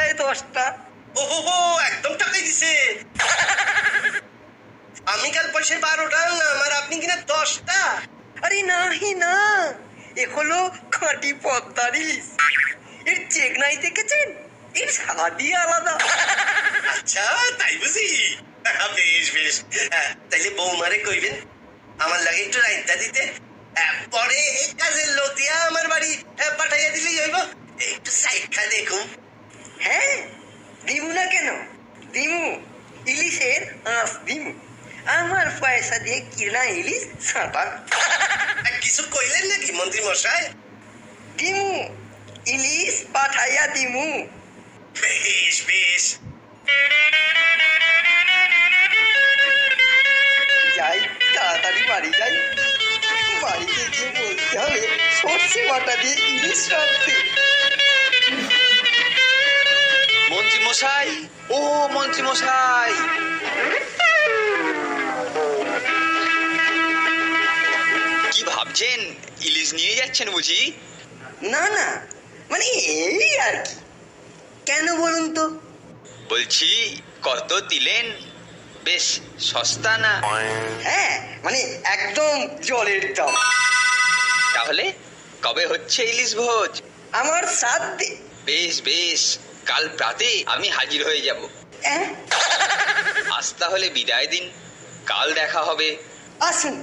পয়সায় 10টা। ওহো, একদম টাকাই দিছে। আমি কাল পয়সায় 12টা আনলাম আর আপনি কিনা 10টা। আরে নাহি না, এ হলো খাঁটি পদ্মার ইলিশ। এর চেকনাই দেখেছেন? এর স্বাদই আলাদা। আচ্ছা, তাই বুঝি? বেশ বেশ, তাইলে বৌমারে কইবেন আমার লাগে একটু রাইতা দিতে। পরে কাজের লোক দিয়া আমার বাড়ি পাঠাইয়া দিলেই হইব। একটু সাইখা দেখুন। হ্যাঁ, দিমু না কেন? দিমু, ইলিশের আঁশ দিমু। আমার পয়সা দিয়ে কিনা ইলিশ ছাঁটা। কিছু কইলেন নাকি মন্ত্রী মশাই? দিমু, ইলিশ পাঠাইয়া দিমু। বেশ বেশ। যাই, তাড়াতাড়ি বাড়ি যাই। বাড়িতে গিয়ে বলতে হবে সর্ষে বাটা দিয়ে ইলিশ রাখতে। মন্ত্রী মশাই, ও মন্ত্রী মশাই, কি ভাবছেন? ইলিশ নিয়ে যাচ্ছেন বুঝি? না না, মানে এই আর কি। কেন বলুন তো? বলছি কত দিলেন? বেশ সস্তা না? হ্যাঁ, মানে একদম জলের দাম। তাহলে কবে হচ্ছে ইলিশ ভোজ? আমার সাধ্যে। বেশ বেশ, কাল প্রাতে আমি হাজির হয়ে যাব। আজ তাহলে বিদায় দিন, কাল দেখা হবে। আসুন।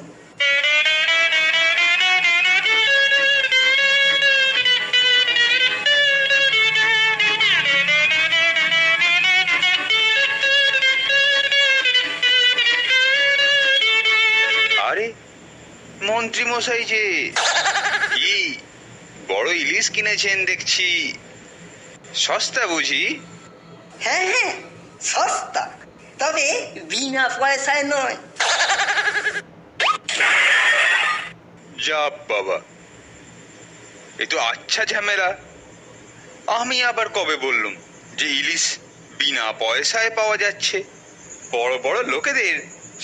আরে মন্ত্রী মশাই যে, কি বড় ইলিশ কিনেছেন দেখছি। সস্তা বুঝি? হ্যাঁ হ্যাঁ, সস্তা, তবে বিনা পয়সায় নয়। যা বাবা, এ তো আচ্ছা ঝামেলা। আমি আবার কবে বললুম যে ইলিশ বিনা পয়সায় পাওয়া যাচ্ছে? বড় বড় লোকেদের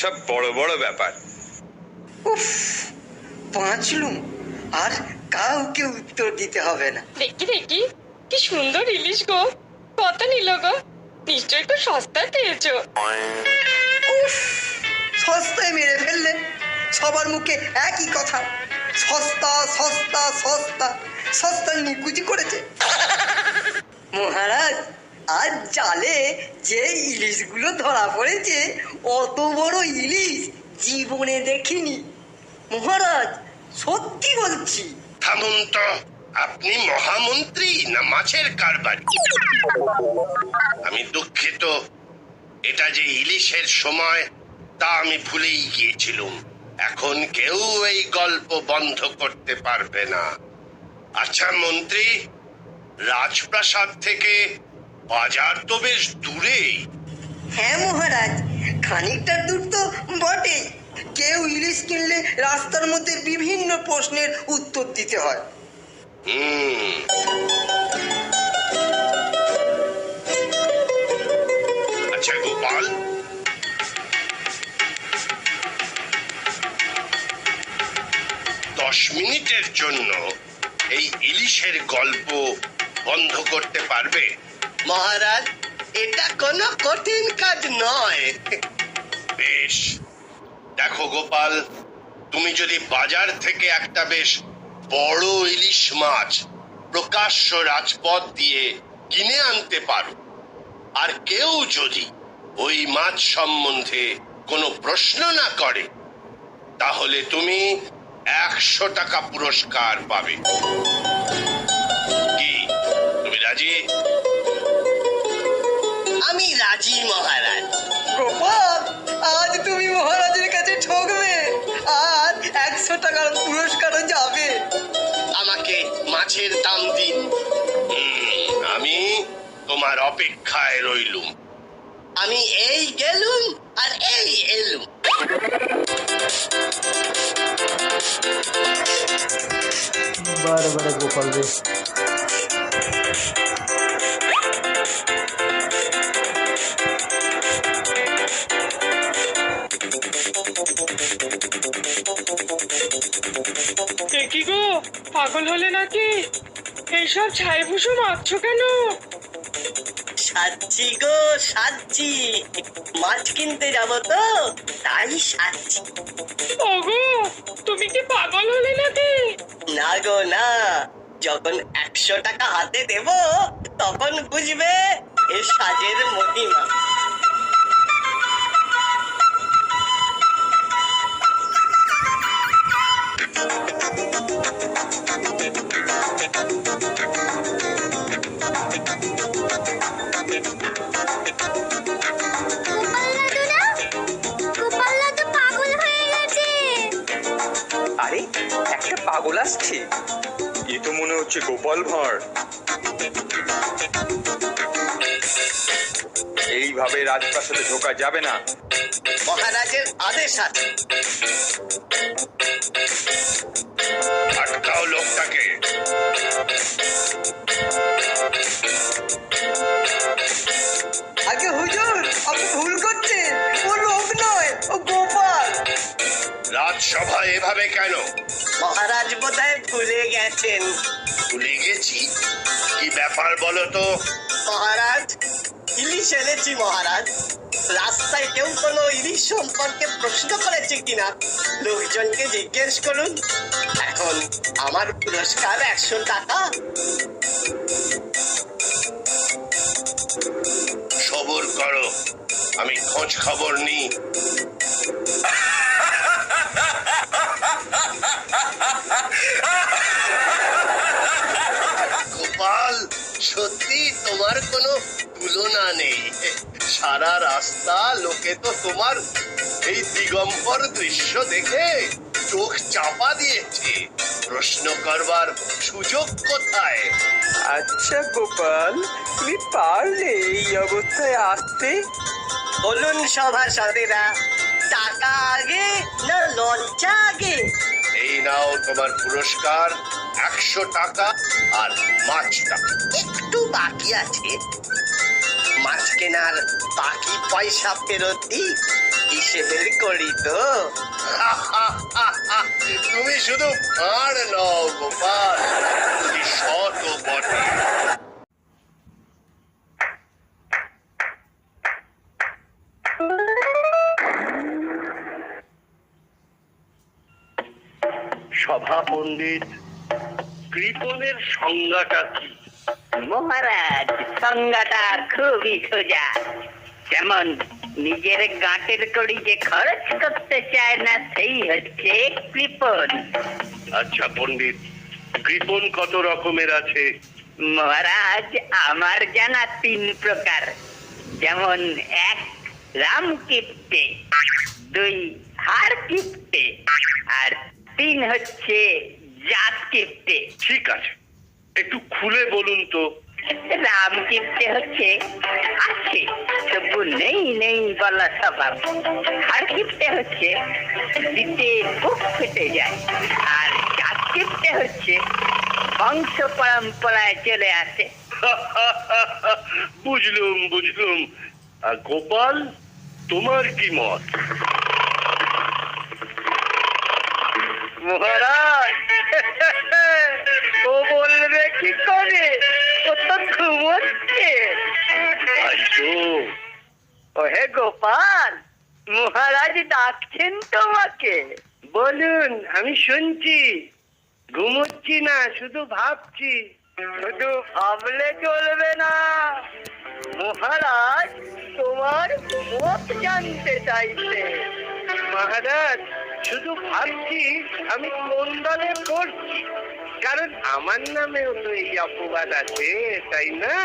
সব বড় বড় ব্যাপার। উফ, বাঁচলুম, আর কাউকে উত্তর দিতে হবে না। দেখি দেখি, কি সুন্দর ইলিশ গো। কত নিল গো? নিশ্চয় একটু সস্তায় পেয়েছো। উফ, সস্তায় মেরে ফেললেন। সবার মুখে একই কথা, সস্তা সস্তা সস্তা। সস্তা নিকুচি করেছে। মহারাজ, আজ জালে যে ইলিশগুলো ধরা পড়েছে, অত বড় ইলিশ জীবনে দেখিনি। মহারাজ, সত্যি বলছি। থামুন তো, আপনি মহামন্ত্রী না মাছের কারবারি? আমি দুঃখিত, এটা যে ইলিশের সময় তা আমি ভুলেই গিয়েছিলাম। এখন কেউ এই গল্প বন্ধ করতে পারবে না। আচ্ছা মন্ত্রী, রাজপ্রাসাদ থেকে বাজার তো বেশ দূরে। হ্যাঁ মহারাজ, খানিকটা দূর তো বটে। কেউ ইলিশ কিনলে রাস্তার মধ্যে বিভিন্ন প্রশ্নের উত্তর দিতে হয়। আচ্ছা গোপাল, 10 মিনিটের জন্য এই ইলিশের গল্প বন্ধ করতে পারবে? মহারাজ, এটা কোনো কঠিন কাজ নয়। বেশ, দেখো গোপাল, তুমি যদি বাজার থেকে একটা বেশ বড় ইলিশ মাছ প্রকাশ্য রাজপথ দিয়ে কিনে আনতে পারো, আর কেউ যদি ওই মাছ সম্বন্ধে কোনো প্রশ্ন না করে, তাহলে তুমি 100 টাকা পুরস্কার পাবে। কি তুমি রাজি? আমি রাজি মহারাজ। গোপাল, আজ তুমি মহারাজের কাছে ঠকবে, আর 100 টাকার পুরস্কারও যাবে। আমাকে মাছের দাম দিন। আমি তোমার অপেক্ষায় রইলুম। আমি এই গেলুম আর এই এলুম। বারে বারে গোপাল রে। কি গো, পাগল হলে নাকি? এইসব ছাই ভুষো মারছো কেন? সাচ্ছি গো সাচ্ছি, মাছ কিনতে যাব তো তাই সাচ্ছি। ওগো তুমি কি পাগল হলে নাকি? না গো না, যখন 100 টাকা হাতে দেব তখন বুঝবে এ সাজের মহিমা। আরে একটা পাগল আসছে। এ তো মনে হচ্ছে গোপাল ভাঁড়। এইভাবে রাজপ্রাসাদে ঢোকা যাবে না। মহারাজের আদেশ আছে। আটকাও লোকটাকে। আগে হুজুর, আপনি ভুল করছেন, ও লোক নয়, ও গোপাল। রাজসভায় এভাবে কেন? মহারাজ বোধহয় ভুলে গেছেন। ভুলে গেছি? কি ব্যাপার বলো তো? মহারাজ, ইলিশ এনেছি মহারাজ। রাস্তায় কেউ কোনো ইলিশ সম্পর্কে প্রশ্ন করেছে কিনা লোকজনকে জিজ্ঞেস করুন। এখন আমার পুরস্কার 100 টাকা। সবর করো, আমি খোঁজ খবর নিই। গোপাল, সত্যি তোমার কোনো তুলনা নেই। সারা রাস্তা লোকে তো তোমার এই দিগম্বর দৃশ্য দেখে চোখ চাপা দিয়েছে। প্রশ্ন করবার সুযোগ কোথায়? আচ্ছা গোপাল, তুমি পারলে এই অবস্থায় আসতে? বলুন সভাসদেরা, টাকা আগে না লজ্জা আগে? এই নাও তোমার পুরস্কার, 100 টাকা আর মাছটা। একটু বাকি আছে, মাছ কেনার বাকি পয়সা ফেরত দিই, হিসেবের করি তো। তুমি শুধু ভাঁড় নও গোপাল, তুমি সৎ বটে। সভা পণ্ডিত, কৃপণের সংজ্ঞাটা কি? মহারাজ, সংজ্ঞাটা খুবই সোজা। যেমন নিজের গাঁটের কড়ি যে খরচ করতে চায় না, সেই হচ্ছে কৃপণ। আচ্ছা পণ্ডিত, কৃপণ কত রকমের আছে? মহারাজ, আমার জানা 3 প্রকার। যেমন 1 রাম কিপ্টে, 2 হার কিপ্টে, আর 3 হচ্ছে জাত কিপ্টে। ঠিক আছে, একটু খুলে বলুন তো। রাম কিপ্টে হচ্ছে আছে তবু নেই নেই বলা স্বভাব। হার কিপ্টে হচ্ছে দিতে বুক ফেটে যায়। আর জাত কিপ্টে হচ্ছে বংশ পরম্পরায় চলে আসে। বুঝলুম। আর গোপাল, তোমার কি মত? মহারাজ, ও বলবে কি করে? ও তো ঘুমোচ্ছে। ওহে গোপাল, মহারাজ ডাকছেন তোমাকে। বলুন, আমি শুনছি। ঘুমোচ্ছি না, শুধু ভাবছি। শুধু ভাবলে চলবে না, মহারাজ তোমার মত জানতে চাইছে। মহারাজ, শুধু ভাবছি আমি কোন দলে পড়ছি, কারণ আমার নামেও তো এই অপবাদ আছে, তাই না?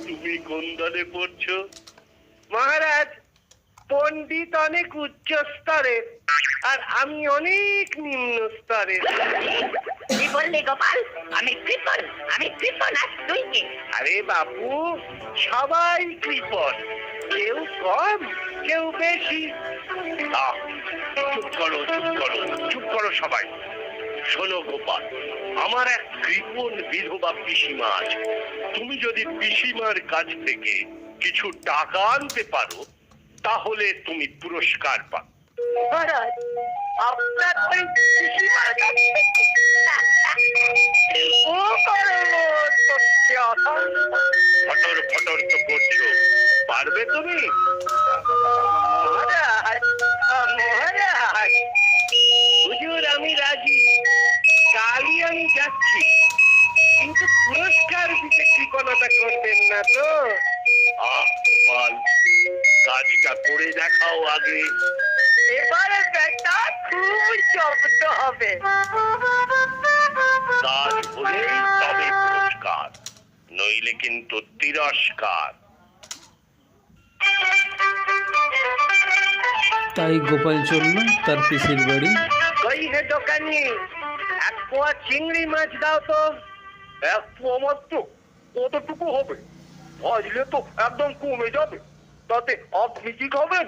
তুমি কোন দলে পড়ছো? মহারাজ, পণ্ডিত অনেক উচ্চ স্তরের আর আমি অনেক নিম্ন স্তরের। কি বললি গোপাল? আমি কৃপণ আর তুই কে? আরে বাপু, সবাই কৃপণ, কেউ কম কেউ বেশি। চুপ করো সবাই। শোনো গোপাল, আমার এক কৃপণ বিধবা পিসিমা আছে। তুমি যদি পিসিমার কাছ থেকে কিছু টাকা আনতে পারো, তাহলে তুমি পুরস্কার পাবে। মহারাজ, আপনার ওই পিসিমার কাছ থেকে ও করো ফটর ফটর তো করছো, পারবে তুমি? মহারাজ মহারাজ, হুজুর আমি রাজি, কালই আমি যাচ্ছি, কিন্তু পুরস্কার দিতে কৃপণতা করবেন না তো? গোপাল, কাজটা করে দেখাও আগে। এবারে ব্যাটা খুব জব্দ হবে। কাজ হলেই তবে পুরস্কার, নইলে কিন্তু তিরস্কার। তাই গোপাল চলল তার পিসির বাড়ি। কই হে দোকানি, এক পোয়া চিংড়ি মাছ দাও তো। এক পোয়া মাত্র? কতটুকু হবে? ভাজলে তো একদম কমে যাবে। তাতে আপনি কি খাবেন,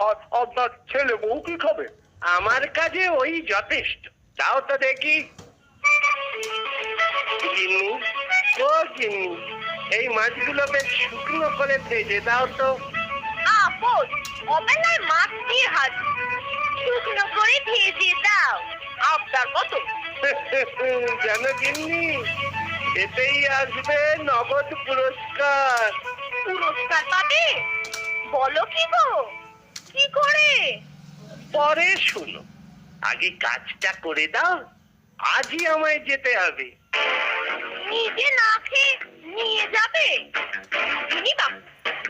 আর আপনার ছেলে বউ কি খাবে? আমার কাছে ওই যথেষ্ট, দাও তো দেখি। গিন্নি, ও গিন্নি, এই মাছগুলো বেশ শুকনো করে ভেজে দাও তো। আপদ অবেলায় মাছ দিয়ে হাজির, শুকনো করে ভেজে দাও। আপনার মতো জানো গিন্নি, এতেই আসবে নগদ পুরস্কার। পুরস্কার পাবে? বলো কি গো, কি করে? পরে শুনো, আগে কাজটা করে দাও, আজই আমায় যেতে হবে। নিজে না খেয়ে নিয়ে যাবে? তিনি বাবু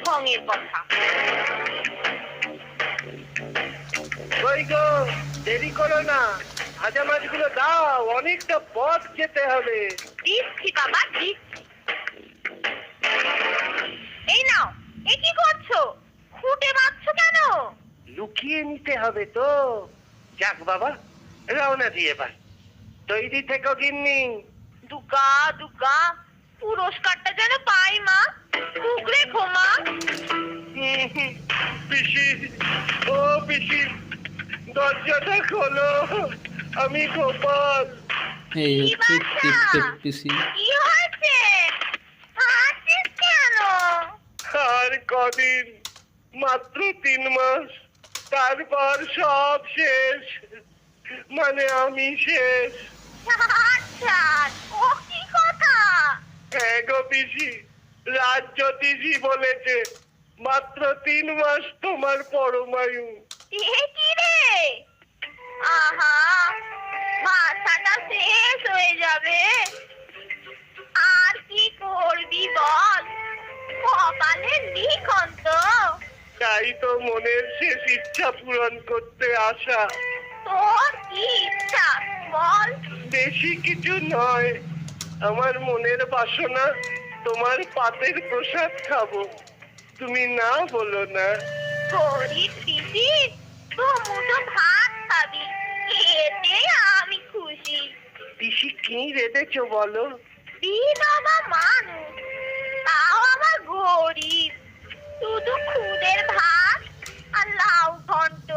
ঢঙের কথা। ওই গো, দেরি করো না, ভাজা মাছগুলো দাও, অনেকটা পথ যেতে হবে। দিচ্ছি বাবা, দিচ্ছি। এই নাও, এ কি করছো? খুঁটে বাঁধছো কেন? লুকিয়ে নিতে হবে তো। যাক বাবা, রওনা দিয়ে এবার। তৈরি থেকো গিন্নি। দুগা দুগা, পুরস্কারটা যেন পাই মা, খুব রেখো মা। পিসি, ও পিসি, দরজাটা খোলো, আমি গোপাল। এই হচ্ছে টিপটেপ পিসি। কি হয়েছে? হাসছিস কেন? আর কদিন, মাত্র 3 মাস, তারপর সব শেষ, মানে আমি শেষ। আচ্ছা, ও কি কথা? হ্যাঁ গো পিসি, রাজ জ্যোতিষী বলেছে মাত্র 3 মাস তোমার পরমায়ু। এ কি রে? আহা, মাথাটা শেষ হয়ে যাবে। আর কি করবি বল, কপালে লিখন তো। তাই তো মনের শেষ ইচ্ছা পূরণ করতে আসা। তোর কি ইচ্ছা বল? বেশি কিছু নয়, আমার মনের বাসনা তোমার পাতের প্রসাদ খাবো, তুমি না বলো না। গরিব পিসি, তো মুঠো ভাত খাবি, এতে আমি খুশি। পিসি কি রেঁধেছো বলো? বিধবা মানুষ, তাও আবার গরিব, শুধু খুদের ভাত আর লাউ ঘন্ট।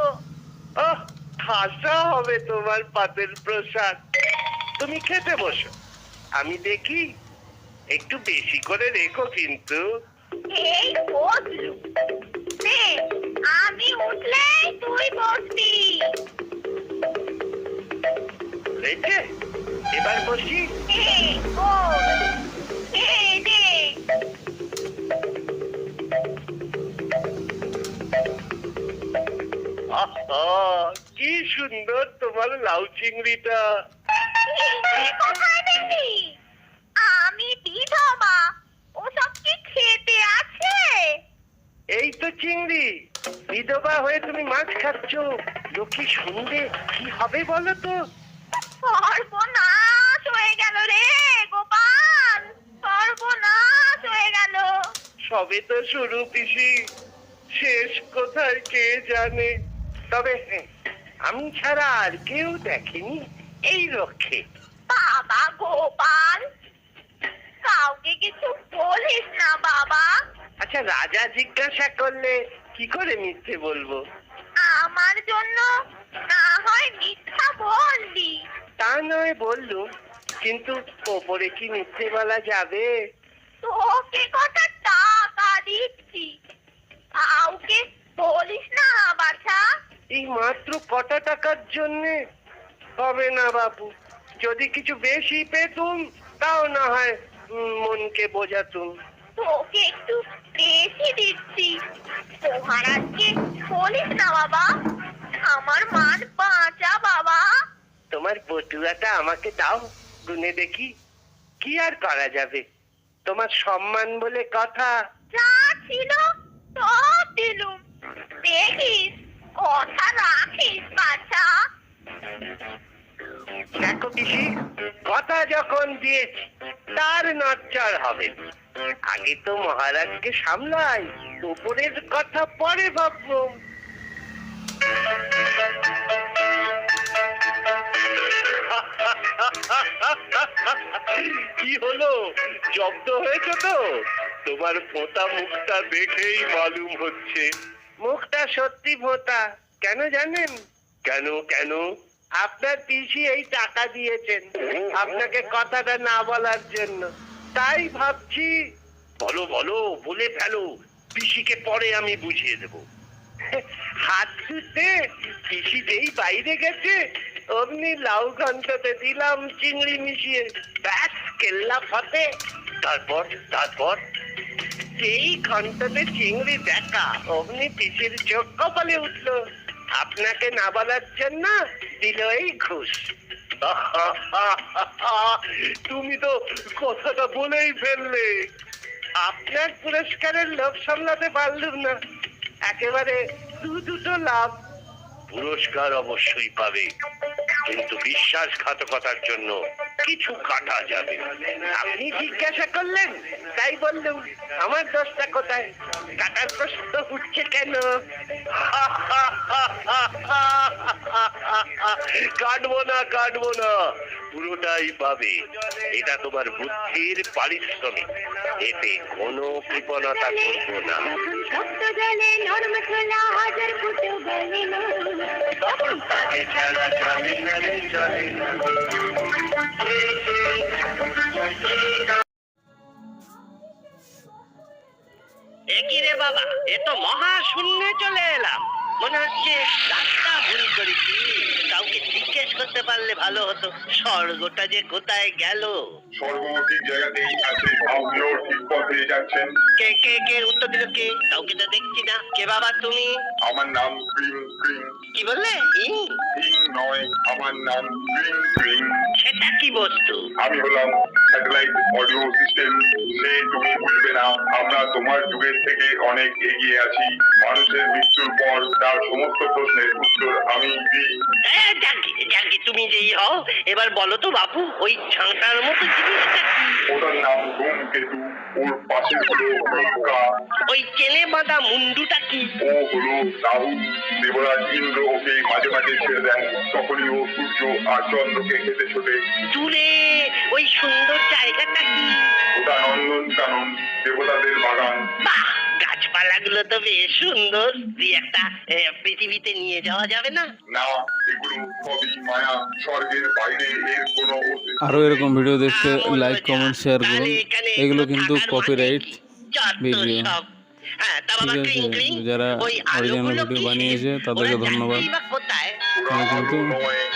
আহ, খাসা হবে তোমার পাতের প্রসাদ। তুমি খেতে বসো, আমি দেখি, একটু বেশি করে রেখো কিন্তু। এই বসলু, নে, আমি উঠলেই তুই বসবি। হয়েছে, এবার বসি। এই বস, এই নে। আহা, কি সুন্দর তোমার লাউ চিংড়িটা। এই কোথায় দেখি? আমি বিধবা, ওসব কি খেতে আছে? এই তো চিংড়ি, বিধবা হয়ে তুমি মাছ খাচ্ছ, লোকে শুনবে কি হবে বলো তো? সর্বনাশ হয়ে গেল রে গোপাল, সর্বনাশ হয়ে গেল। সবে তো শুরু পিসি, শেষ কোথায় কে জানে। তবে হ্যাঁ, আমি ছাড়া আর কেউ দেখেনি এই লক্ষ্যে। বাবা গোপাল, কাউকে কিছু বলিস না বাবা। আচ্ছা, রাজা জিজ্ঞাসা করলে কি করে মিথ্যে বলবো? আমার জন্য না হয় মিথ্যা বললি। তা নয় বললুম, কিন্তু ওপরে কি মিথ্যে বলা যাবে? তোকে কটা টাকা দিচ্ছি, কাউকে বলিস না বাছা। এই মাত্র কটা টাকার জন্যে? হবে না বাবু, যদি কিছু বেশি পেতুম তাও না হয় মনকে বোঝাতুম। তোকে একটু বেশি দিচ্ছি। মহারাজকে বলিস না বাবা, আমার মান বাঁচা বাবা। তোমার বটুয়াটা আমাকে দাও, গুনে দেখি। কি আর করা যাবে, তোমার সম্মান বলে কথা। যা ছিল সব দিলুম, দেখিস কথা রাখিস বাছা। দেখো পিসি, কথা যখন দিয়েছি তার নচ্চর হবে। আগে তো মহারাজকে সামলাই, উপরের কথা পরে ভাববো। কি হলো, জব্দ হয়েছে তো? তোমার ভোঁতা মুখটা দেখেই মালুম হচ্ছে। মুখটা সত্যি ভোঁতা। কেন জানেন? কেন কেন? আপনার পিসি এই টাকা দিয়েছেন আপনাকে কথাটা না বলার জন্য, তাই ভাবছি। বলো বলো, বলে ফেলো, পিসিকে পরে আমি বুঝিয়ে দেব। হাত ধুতে পিসি যেই বাইরে গেছে অমনি লাউ ঘন্টতে দিলাম চিংড়ি মিশিয়ে, ব্যাস কেল্লা ফতে। তারপর তারপর যেই ঘন্টতে চিংড়ি দেখা অমনি পিসির চোখ কপালে উঠলো। আপনাকে না বলার জন্য দিল এই ঘুষ। তুমি তো কথাটা বলেই ফেললে। আপনার পুরস্কারের লোভ সামলাতে পারলুম না, একেবারে দুটো লাভ। পুরস্কার অবশ্যই পাবে, কিন্তু বিশ্বাসঘাতকতার জন্য কিছু কাটা যাবে। আপনি জিজ্ঞাসা করলেন তাই বললুম, আমার দোষটা কোথায়? কাটার প্রশ্ন উঠছে কেন? কাটবো না, পুরোটাই পাবে। এটা তোমার বুদ্ধির পারিশ্রমিক, এতে কোনো কৃপণতা করবো না। সত্য জলে নরম ছোলা হাজার ফুটো গলে তখন তাকে ছাড়া চলে না রে, চলে না। একই রে বাবা, এ তো মহা শূন্যে চলে এলাম। মনে হচ্ছে রাস্তা ভুল করেছি। কাউকে জিজ্ঞেস করতে পারলে ভালো হতো, স্বর্গটা যে কোথায় গেল। সর্বমুখী জায়গাতেই আছে, আপনিও ঠিক পথে যাচ্ছেন। কে কে কে উত্তর দিল কে? কাউকে তো দেখছি না। কে বাবা তুমি? আমার নাম ক্রিম ক্রিম। কি বললে? ক্রিম নয়, আমার নাম ক্রিম ক্রিম। সেটা কি বস্তু? আমি হলাম স্যাটেলাইট অডিও সিস্টেম। সে তুমি বুঝবে না, আমরা তোমার যুগের থেকে অনেক এগিয়ে আছি। মানুষের মৃত্যুর পর তার সমস্ত প্রশ্নের উত্তর আমি দিই। জানকি তুমি যেই হও, এবার বলো তো বাপু, ওই ঝাঁটার মতো জিনিসটা কি? ওটার নাম ধূমকেতু, ওর পাশে হলো উল্কা। ওই চেনে বাঁধা মুন্ডুটা কি? ও হলো রাহু। দেবরাজ ইন্দ্র ওকে মাঝে মাঝে ছেড়ে দেন, তখনই ও সূর্য আর চন্দ্রকে খেতে ছোটে। দূরে ওই সুন্দর জায়গাটা কি? ওটা নন্দনকানন, দেবতাদের বাগান। বাহ, গাছপালাগুলো তো বেশ সুন্দর। তুই একটা পৃথিবীতে নিয়ে যাওয়া যাবে না? না, এগুলো সবই মায়া, স্বর্গের বাইরে এর কোনো অস্তিত্ব আরও এরকম ভিডিও দেখতে লাইক কমেন্ট শেয়ার করুন। এগুলো কিন্তু কপিরাইট ভিডিও। ঠিক আছে, যারা অরিজিনাল ভিডিও বানিয়েছে তাদেরকে ধন্যবাদ। আমি কিন্তু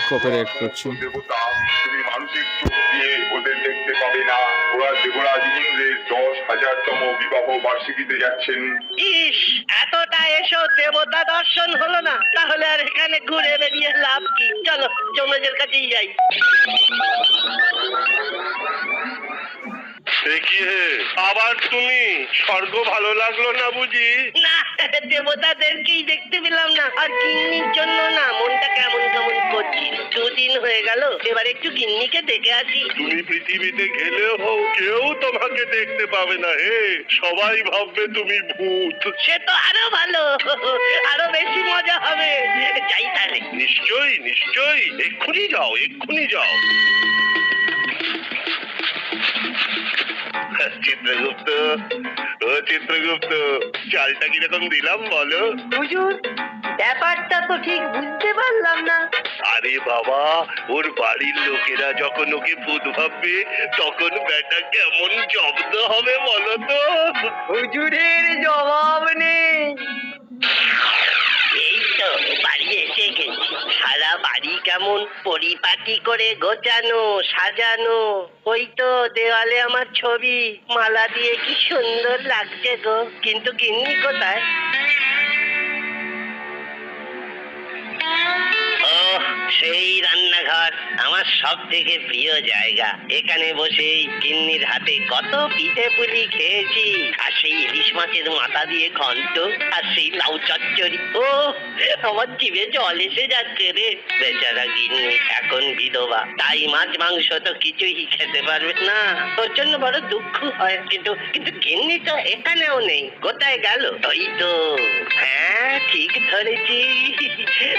কপিরাইট করছি। দেবতা, তুমি মানসিক চোখ দিয়ে ওদের দেখতে পাবে না। ওরা দেবরাজ ইন্দ্রের 10,000তম বিবাহ বার্ষিকীতে যাচ্ছেন। ইস, এতটা এসো দেবতা দর্শন হলো না, তাহলে আর এখানে ঘুরে বেরিয়ে লাভ কি? চলো যমরাজের কাছেই যাই। আবার তুমি? স্বর্গ ভালো লাগলো না বুঝি? না, দেবতাদেরকেই দেখতে পেলাম না, আর গিন্নির জন্য না মনটা কেমন কেমন করছি। 2 দিন হয়ে গেল, এবার একটু গিন্নিকে দেখে আসি। তুমি পৃথিবীতে গেলেও কেউ তোমাকে দেখতে পাবে না হে, সবাই ভাববে তুমি ভূত। সে তো আরো ভালো, আরো বেশি মজা হবে। যাই তাহলে। নিশ্চয়ই নিশ্চয়ই, এক্ষুনি যাও। চিত্রগুপ্ত, ও চিত্রগুপ্ত, চালটা কিরকম দিলাম বলো? হুজুর, ব্যাপারটা তো ঠিক বুঝতে পারলাম না। আরে বাবা, ওর বাড়ির লোকেরা যখন ওকে ভূত ভাববে তখন ব্যাটা কেমন জব্দ হবে বলো তো? হুজুরের জবাব নেই। এই তো বাড়ি এসে গেছি। সারা বাড়ি কেমন কেমন পরিপাটি করে গোছানো সাজানো। ওই তো দেওয়ালে আমার ছবি, মালা দিয়ে কি সুন্দর লাগছে গো। কিন্তু গিন্নি কোথায়? ওহ, সেই রান্নাঘর আমার সব থেকে প্রিয় জায়গা। এখানে বসেই গিন্নির হাতে কত পিঠে পুলি খেয়েছি। আর সেই ইলিশ মাছের মাথা দিয়ে ঘন্ট, আর সেই লাউ চচ্চড়ি। ও, আমার জিভে জল এসে যাচ্ছে রে। বেচারা গিন্নি এখন বিধবা, তাই মাছ মাংস তো কিছুই খেতে পারবে না। ওর জন্য বড় দুঃখ হয়। কিন্তু কিন্তু গিন্নি তো এখানেও নেই। কোথায় গেল? ওই তো, হ্যাঁ ঠিক ধরেছি,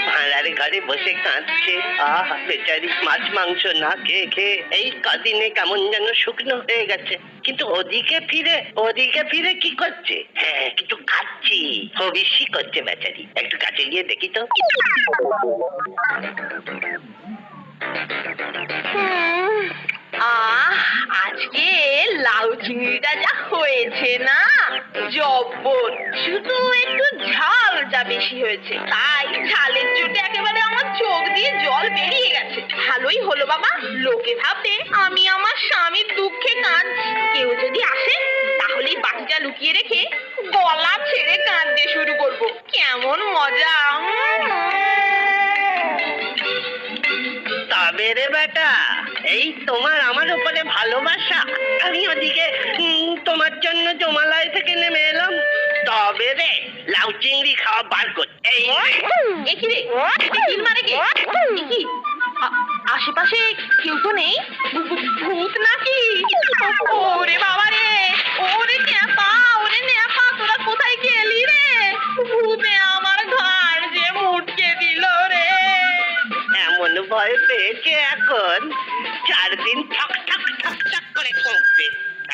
ভাড়ার ঘরে বসে কাঁদছে। আহ, বেচারি মাছ মাংস না খেয়ে খেয়ে এই কদিনে কেমন যেন শুকনো হয়ে গেছে। কিন্তু ওদিকে ফিরে কি করছে? হ্যাঁ, কিন্তু খাচ্ছি, হবিষ্যি করছে বেচারি। একটু কাছে গিয়ে দেখি তো। আজকে লাউ চিংড়িটা যা হয়েছে না, জব্বর। শুধু একটু ঝালটা বেশি হয়েছে, তাই ঝালের চোটে একেবারে আমার চোখ দিয়ে জল বেরিয়ে গেছে। ভালোই হলো বাবা, লোকে ভাববে আমি আমার স্বামীর দুঃখে কাঁদছি। কেউ যদি আসে তাহলে বাকিটা লুকিয়ে রেখে গলা ছেড়ে কাঁদতে শুরু করব। কেমন মজা! তবে রে বেটা, এই তোমার আমার উপরে ভালোবাসা, আমি ওদিকে তোমার জন্য জমালয় থেকে নেমে এলাম। তবে রে, লাউ চিংড়ি খাওয়া বার কর। এই মানে কি? আশেপাশে কেউ তো নেই? ভূত নাকি? ওরে বাবা রে, ওরে ন্যাপা, তোরা কোথায় গেলি রে? ভূতে আমার ঘাড় যে মুটকে দিল রে। এমন ভয় পেয়েছে এখন, 4 দিন ঠক ঠক ঠক ঠক করে কমবে।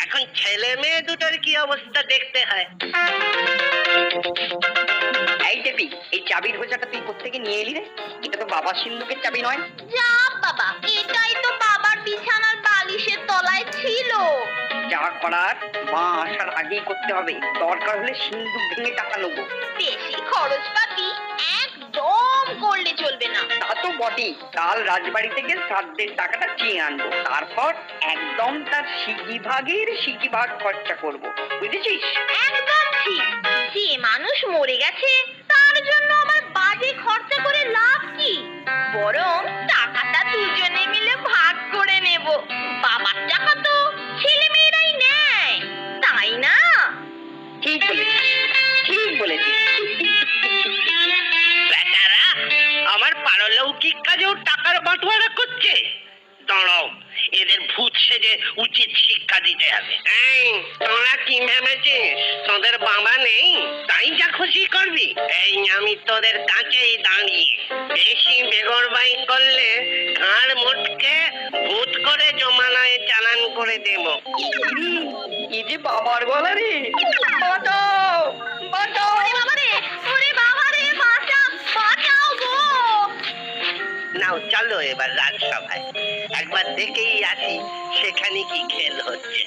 এখন ছেলে মেয়ে দুটোর কি অবস্থা দেখতে হয়। এই টেপি, এই চাবির গোছাটা তুই কোত্থেকে নিয়ে এলি রে? এটা তো বাবা সিন্ধুকের চাবি নয়। যা বাবা, এটাই তো বাবার বিছানার বালিশের তলায় ছিল। যা করার মা আসার আগেই করতে হবে। দরকার হলে সিন্ধুক ভেঙে টাকা নেবো। বেশি খরচপাতি একদম করলে চলবে না। তা তো বটেই। কাল রাজবাড়ি থেকে শ্রাদ্ধের টাকাটা চেয়ে আনবো, তারপর একদম তার সিকি ভাগ খরচা করবো, বুঝেছিস? একদম ঠিক। যে মানুষ মরে গেছে তার জন্য আবার বাজে খরচা করে লাভ কি? বরং টাকাটা দুজনে মিলে ভাগ করে নেব। বাবার টাকা তো ছেলে মেয়েরাই নেয়, তাই না? ঠিক বলেছিস। বেটারা আমার পারলৌকিক কাজেও টাকার বাঁটোয়ারা করছে। দাঁড়াও, এদের ভূত সেজে উচিত শিক্ষা দিতে হবে। এই, তোরা কি ভেবেছিস তোদের বাবা নেই তাই যা খুশি করবি? এই আমি তোদের কাছেই দাঁড়িয়ে, বেশি বেগরবাই করলে ঘাড় মোটকে ভূত করে জমালয়ে চালান করে দেব। এই যে বাবার গলা রে, বাঁচাও বাঁচাও। ওরে বাবা রে, বাঁচাও গো। নাও চলো এবার রাজসভায়, একবার দেখেই আসি সেখানে কি খেল হচ্ছে।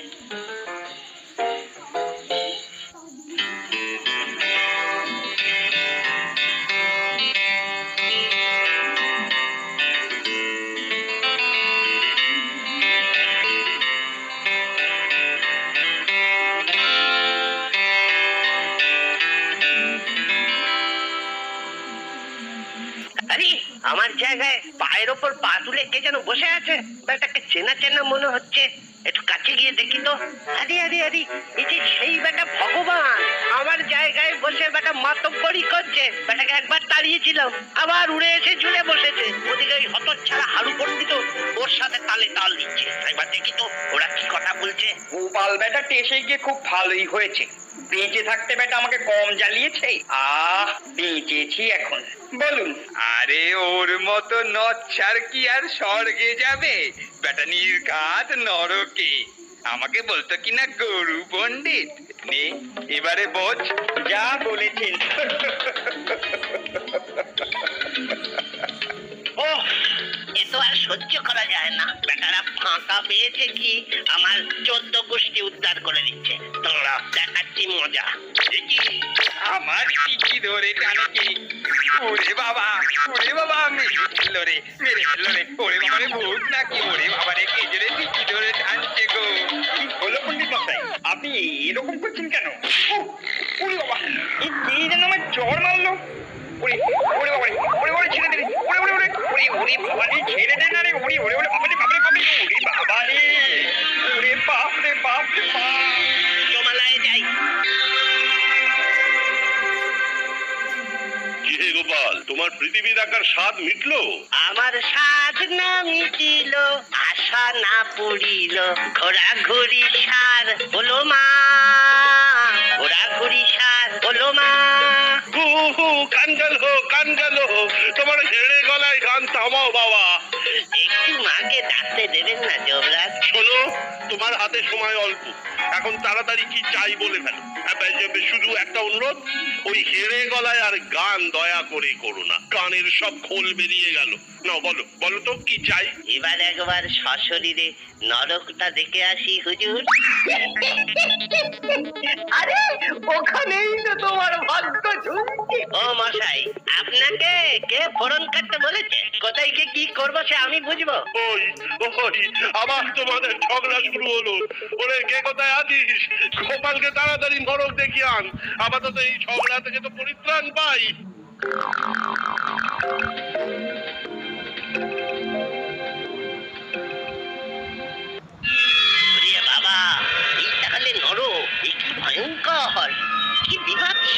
আরে, আমার জায়গায় পায়ের ওপর পা তুলে কে যেন বসে আছে। ব্যাটাকে চেনা চেনা মনে হচ্ছে। একটু কাছে গিয়ে দেখি তো। আরে এই যে সেই বেটা ভগবান আমার জায়গায় বসে বেটা মাতব্বরি করছে। বেটাকে একবার তাড়িয়েছিলাম, আবার উড়ে এসে ঝুলে বসেছে। ওদিকে ওই হতচ্ছাড়া হারু পণ্ডিত ওর সাথে তালে তাল দিচ্ছে। একবার দেখি তো ওরা কি কথা বলছে। গোপাল বেটা টেসে গিয়ে খুব ভালোই হয়েছে। বেঁচে থাকতে বেটা আমাকে কম জ্বালিয়েছে। বেঁচেছি এখন। বলুন। আরে ওর মতো নচ্ছার কি আর স্বর্গে যাবে? বেটা নির্ঘাত নরকে। আমাকে বলতো কিনা গরু পণ্ডিত। নে এবারে বোঝ। যা বলেছেন। ওহ, তো আর সহ্য করা যায় না। বেটারা ফাঁকা পেয়েছে কি আমার 14 গোষ্ঠী উদ্ধার করে দিচ্ছে। তোমরা দেখাচ্ছি মজা। দেখি আমার টিকি ধরে টানে কি। ওরে বাবা মেরে ফেললো রে। ওরে বাবা রে, ভূত নাকি? ওরে বাবা রে, কে জোরে টিকি ধরে টানছে গো। কি হলো পণ্ডিত মশাই, আপনি এরকম করছেন কেন? ওরে বাবা, এই কে যেন আমার জ্বর মারলো। ওরে বাবা রে, ওরে ছেড়ে দে রে। ওরে বাবা রে, ছেড়ে দে না রে। ওরে বাবা রে, ওরে বাবা রে, ওরে বাপ রে বাপ। জমালয়ে যাই। কি হে গোপাল, তোমার পৃথিবী দেখার স্বাদ মিটলো? আমার সাধ না মিটিল, আশা না পুরিল, ঘোরাঘুরি সার হলো মা, ঘোরাঘুরি সার হলো মা। হু হু, কান গেল। তোমার হেড়ে গলায় গান থামাও বাবা। একটু মাকে ডাকতে দেবেন না যমরাজ? শোনো, তোমার হাতে সময় অল্প, এখন তাড়াতাড়ি কি চাই বলে ফেলো। শুধু একটা অনুরোধ, ওই হেড়ে গলায় আর গান দয়া করে করো না, কানের সব খোল বেরিয়ে গেল। না বলো তো কি চাই। এবার একবার সশরীরে নরকটা দেখে আসি হুজুর। আরে ওখানেই তো তোমার ভাগ্য ঝুলছে। ও মশাই, আপনাকে কে ফোড়ন কাটতে বলেছে? কোথায় গিয়ে কি করবো সে আমি বুঝবো? ওই আবার তোমাদের ঝগড়া শুরু হলো। ওরে কে কোথায় আছিস? গোপালকে তাড়াতাড়ি নরক দেখিয়ে আন, আপাতত এই ঝগড়া থেকে তো পরিত্রাণ পাই। ওরে বাবা, এই তাহলে নরক! এ কি ভয়ঙ্কর, কি বিভৎস!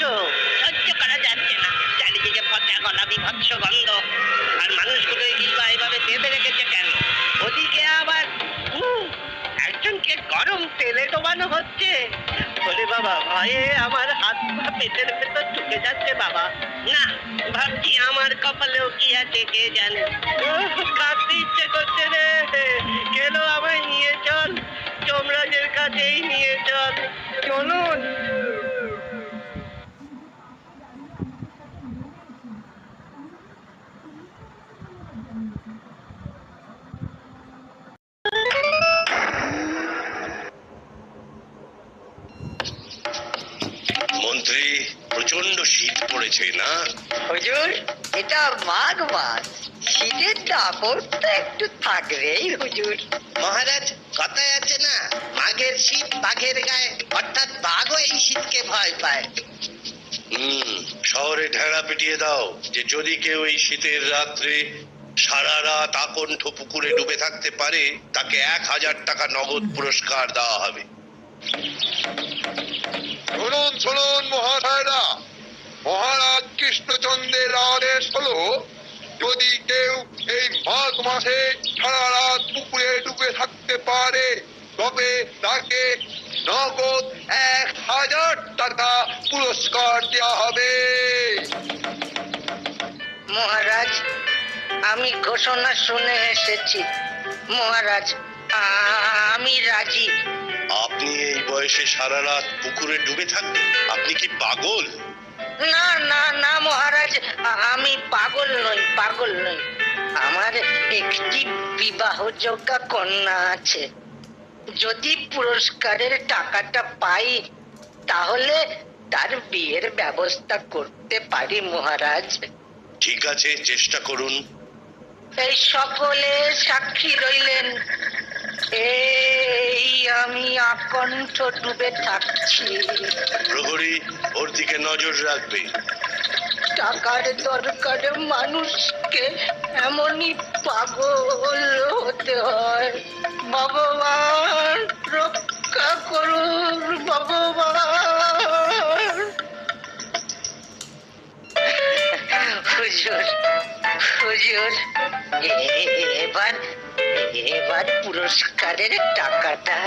সহ্য করা যাচ্ছে না। চারিদিকে পচা গলা, বিভৎস গন্ধ। আর মানুষগুলো কিংবা এভাবে বেঁধে রেখেছে কেন? ওদিকে আবার একজনকে গরম তেলে ডোবানো হচ্ছে। ওরে বাবা, ভয়ে আমার হাত পা পেটের ভেতর ঢুকে যাচ্ছে বাবা। না, ভাবছি আমার কপালেও কি আছে কে জানে। কাঁদতে ইচ্ছে করছে রে। কেলো আমায় নিয়ে চল, যমরাজের কাছেই নিয়ে চল। চলুন। মন্ত্রী, প্রচন্ড শীত পড়েছে না? হুজুর, এটা মাঘ মাস, শীতের দাপট তো একটু থাকবেই হুজুর। মহারাজ, কথায় আছে না, মাঘের শীত বাঘের গায়ে, অর্থাৎ বাঘও এই শীতকে ভয় পায়। শহরে ঢেড়া পিটিয়ে দাও যে যদি কেউ এই শীতের রাত্রে সারা রাত আকণ্ঠ পুকুরে ডুবে থাকতে পারে, তাকে 1000 টাকা নগদ পুরস্কার দেওয়া হবে। শুনুন মহাশয়রা, মহারাজ কৃষ্ণচন্দ্রের আদেশ হলো, যদি কেউ এই মাঘ মাসে সারা রাত পুকুরে ডুবে থাকতে পারে তবে তাকে নগদ 1000 টাকা পুরস্কার দেওয়া হবে। মহারাজ, আমি ঘোষণা শুনে এসেছি। মহারাজ, আমি রাজি। আপনি এই বয়সে সারা রাত পুকুরে ডুবে থাকবেন? আপনি কি পাগল? না না না মহারাজ, আমি পাগল নই। আমার একটি বিবাহযোগ্য কন্যা আছে। যদি পুরস্কারের টাকাটা পাই তাহলে তার বিয়ের ব্যবস্থা করতে পারি মহারাজ। ঠিক আছে, চেষ্টা করুন। এই সকলে সাক্ষী রইলেন। এই আমি আকণ্ঠ ডুবে থাকছি। প্রহরী ওর দিকে নজর রাখবে। টাকার দরকারে মানুষকে এমনই পাগল হতে হয়। ভগবান রক্ষা করুন, ভগবান। হুজুর, এবার পুরস্কারের টাকাটা।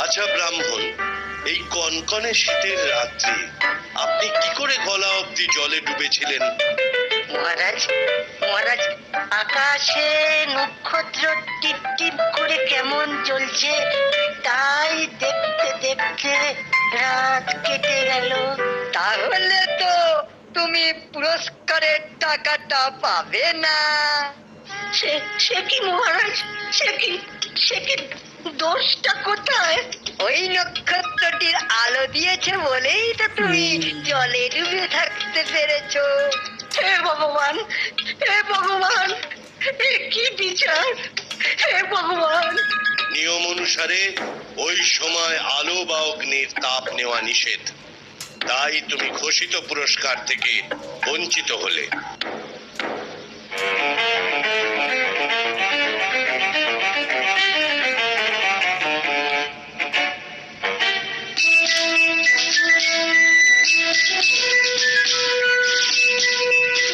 আচ্ছা ব্রাহ্মণ, এই কনকনে শীতের রাত্রে আপনি কি করে গলা অবধি জলে ডুবেছিলেন? মহারাজ, আকাশে নক্ষত্র টিপ টিপ করে কেমন জ্বলছে, তাই দেখতে দেখতে রাত কেটে গেল। তাহলে তো তুমি পুরস্কারের টাকাটা পাবে না। সে কি মহারাজ, সে কি দোষটা কোথায়? ওই নক্ষত্রটির আলো দিয়েছে বলেই তো তুমি জলে ডুবে থাকতে পেরেছো। হে ভগবান, হে ভগবান, এ কি বিচার! হে ভগবান! নিয়ম অনুসারে ওই সময় আলো বা অগ্নির তাপ নেওয়া নিষেধ, তাই তুমি ঘোষিত পুরস্কার থেকে বঞ্চিত হলে।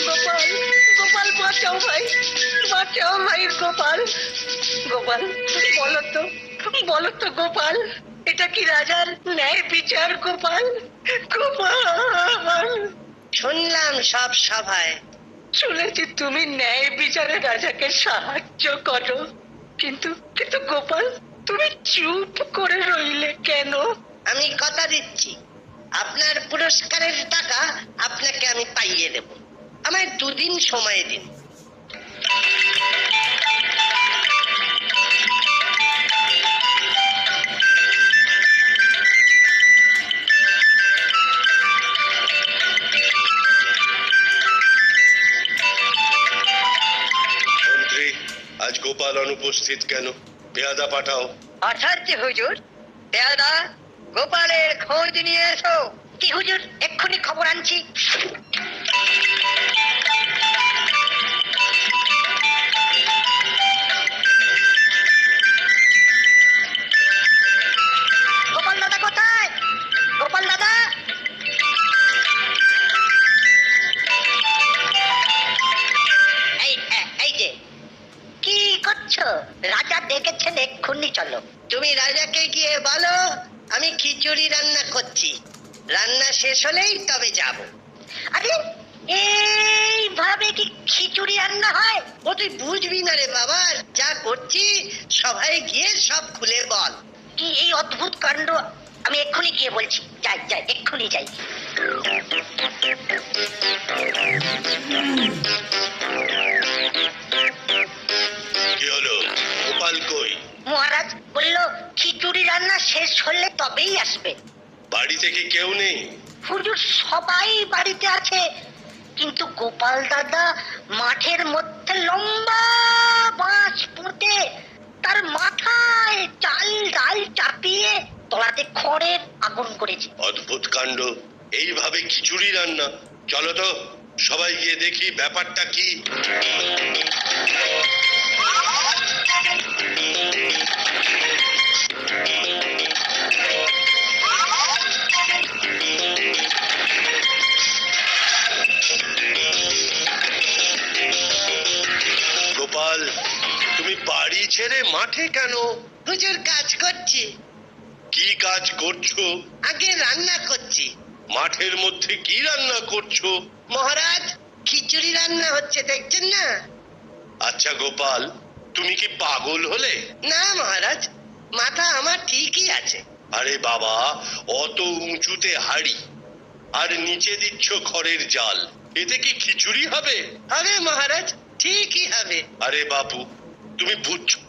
গোপাল, গোপাল বাঁচাও ভাই, বাঁচাও ভাই গোপাল। গোপাল বলো তো গোপাল, এটা কি রাজার ন্যায় বিচার গোপাল? গোপাল! শুনলাম সব সভায়, শুনেছি তুমি ন্যায় বিচারে রাজাকে সাহায্য করো, কিন্তু গোপাল তুমি চুপ করে রইলে কেন? আমি কথা দিচ্ছি, আপনার পুরস্কারের টাকা আপনাকে আমি পাইয়ে দেব। আমায় 2 দিন সময় দিন। মন্ত্রী, আজ গোপাল অনুপস্থিত কেন? পেয়াদা পাঠাও। পাঠাচ্ছি হুজুর। পেয়াদা, গোপালের খোঁজ নিয়ে এসো। কি হুজুর, এক্ষুনি খবর আনছি। গোপাল দাদা কোথায়? গোপাল দাদা! এই যে, কি করছো? রাজা ডেকেছেন, এক্ষুনি চলো। তুমি রাজাকে গিয়ে বলো আমি খিচুড়ি রান্না করছি, রান্না শেষ হলেই তবে যাব। আরে এইভাবে কি খিচুড়ি রান্না হয়? ও তুই বুঝবি না রে বাবা, যা করছি সবাই গিয়ে সব খুলে বল। কি এই অদ্ভুত কাণ্ড! আমি এক্ষুনি গিয়ে বলছি। যাই, এক্ষুনি যাই। কি হলো? গোপাল কই? মহারাজ বলল খিচুড়ি রান্না শেষ হলে তবেই আসবে। বাড়ি থেকে কেউ নেই? হুজুর, সবাই বাড়িতে আছে, কিন্তু গোপাল দাদা মাঠের মধ্যে লম্বা বাঁশ পুঁতে তার মাথায় চাল ডাল চাপিয়ে তলাতে খড়ের আগুন করেছে। অদ্ভুত কাণ্ড, এইভাবে খিচুড়ি রান্না! চলো তো সবাই গিয়ে দেখি ব্যাপারটা কি। গোপাল, তুমি বাড়ি ছেড়ে মাঠে কেন? হুজুর, কাজ করছি। কি কাজ করছো? আগে রান্না করছি। মাঠের মধ্যে কি রান্না করছো? মহারাজ, খিচুড়ি রান্না হচ্ছে, দেখছেন না? আচ্ছা গোপাল, তুমি কি পাগল হলে? না মহারাজ, মাথা আমার ঠিকই আছে। আরে বাবা, অত উঁচুতে হাড়ি আর নিচে দিচ্ছ খড়ের জাল, এতে কি খিচুড়ি হবে? হবে মহারাজ, ঠিকই হবে। আরে বাপু, তুমি বুঝছো?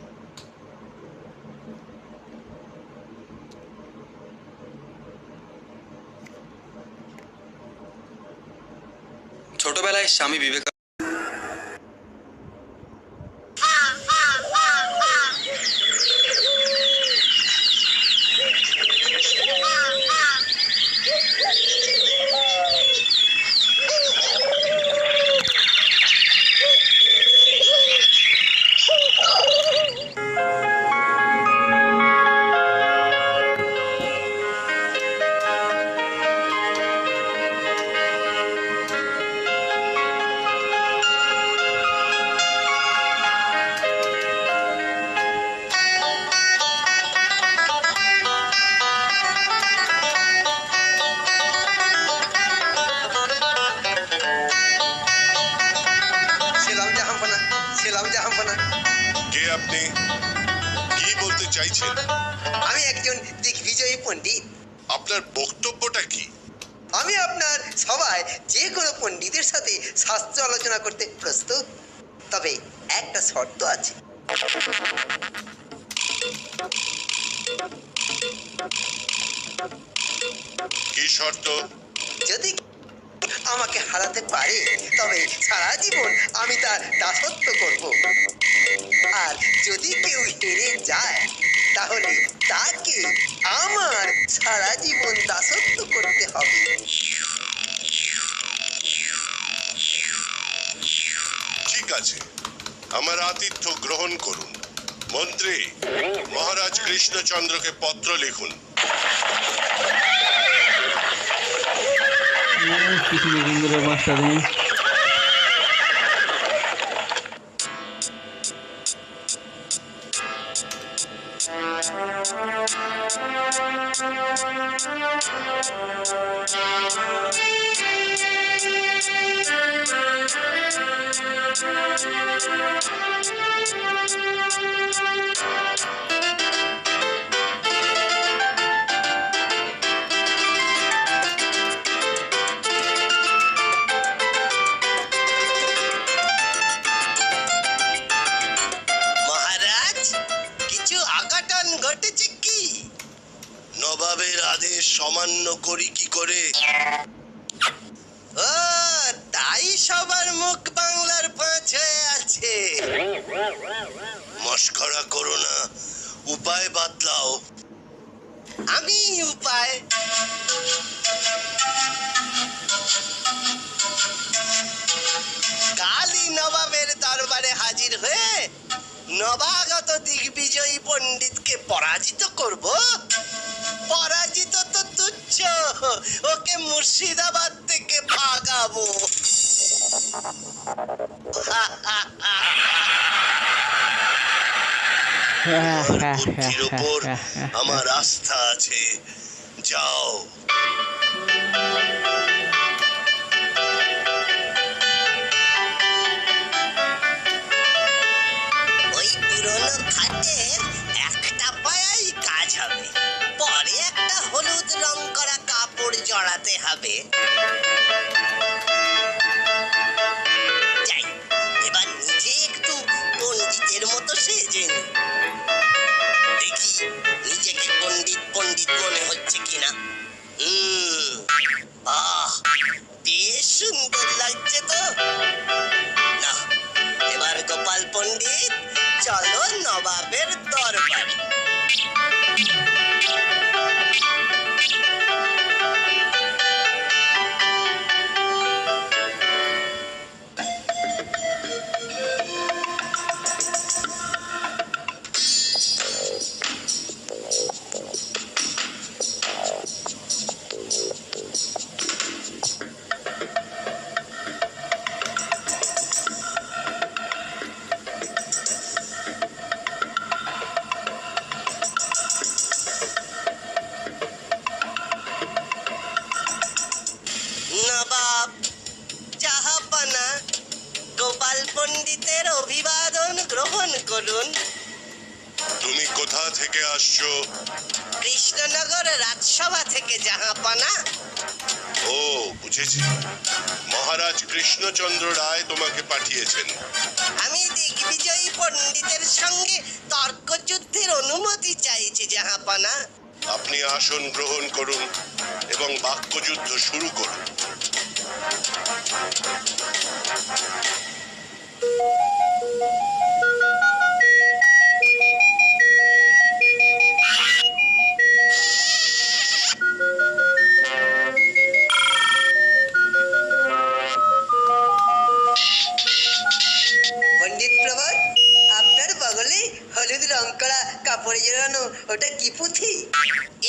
ছোটবেলায় স্বামী বিবেকানন্দ কে আপনি? কি বলতে চাইছেন? আমি একজন দিগ্বিজয়ী পণ্ডিত। আপনার বক্তব্যটা কি? আমি আপনার সভায় যে কোনো পণ্ডিতের সাথে শাস্ত্র আলোচনা করতে প্রস্তুত, তবে একটা শর্ত আছে। কি শর্ত? যদি আমাকে হারাতে পারে তবে সারা জীবন আমি তার দাসত্ব করব, আর যদি কেউ হেরে যায় তাহলে তাকে আমার সারা জীবন দাসত্ব করতে হবে। ঠিক আছে, আমার আতিথ্য গ্রহণ করুন। মন্ত্রী, মহারাজ কৃষ্ণচন্দ্রকে পত্র লিখুন। কিছু বন্ধুরা মাস্টার নেই। মহারাজ, কিছু অঘটন ঘটেছে কি? নবাবের আদেশ অমান্য করি কি করে? ও, তাই সবার মুখ বাংলার পাঁচ হয়ে আছে। মস্করা করো না, উপায় বাতলাও। আমি উপায়? কালই নবাবের দরবারে হাজির হয়ে নবাগত দিগ্বিজয়ী পণ্ডিতকে পরাজিত করব। পরাজিত তো তুচ্ছ, ওকে মুর্শিদাবাদ থেকে ভাগাবো। বুদ্ধির উপর আমার আস্থা আছে, যাও। ওই পুরনো খাটের একটা পায়াই কাজ হবে, পরে একটা হলুদ রং করা কাপড় জড়াতে হবে। যাই, এবার নিজে একটু পণ্ডিতের মতো সেজে নিই। দেখি নিজেকে পণ্ডিত পণ্ডিত মনে হচ্ছে কিনা। আহ, বেশ সুন্দর লাগছে তো। না, এবার গোপাল পণ্ডিত, চলো নবাবের দরবারে। নবাব, জাহাপনা, গোপাল পণ্ডিতের অভিবাদন গ্রহণ করুন। তুমি কোথা থেকে আসছো? কৃষ্ণনগর রাজসভা থেকে, জাহাপনা। ও, বুঝেছি। মহারাজ কৃষ্ণচন্দ্র রায় তোমাকে পাঠিয়েছেন। আমি দিগ্বিজয়ী পণ্ডিতের সঙ্গে তর্কযুদ্ধের অনুমতি চাইছি, জাহাপনা। আপনি আসন গ্রহণ করুন এবং বাক্যযুদ্ধ শুরু করুন। পণ্ডিত প্রভাত, আপনার বগলে হলুদ রং করা কাপড়ে জড়ানো ওটা কি পুঁথি?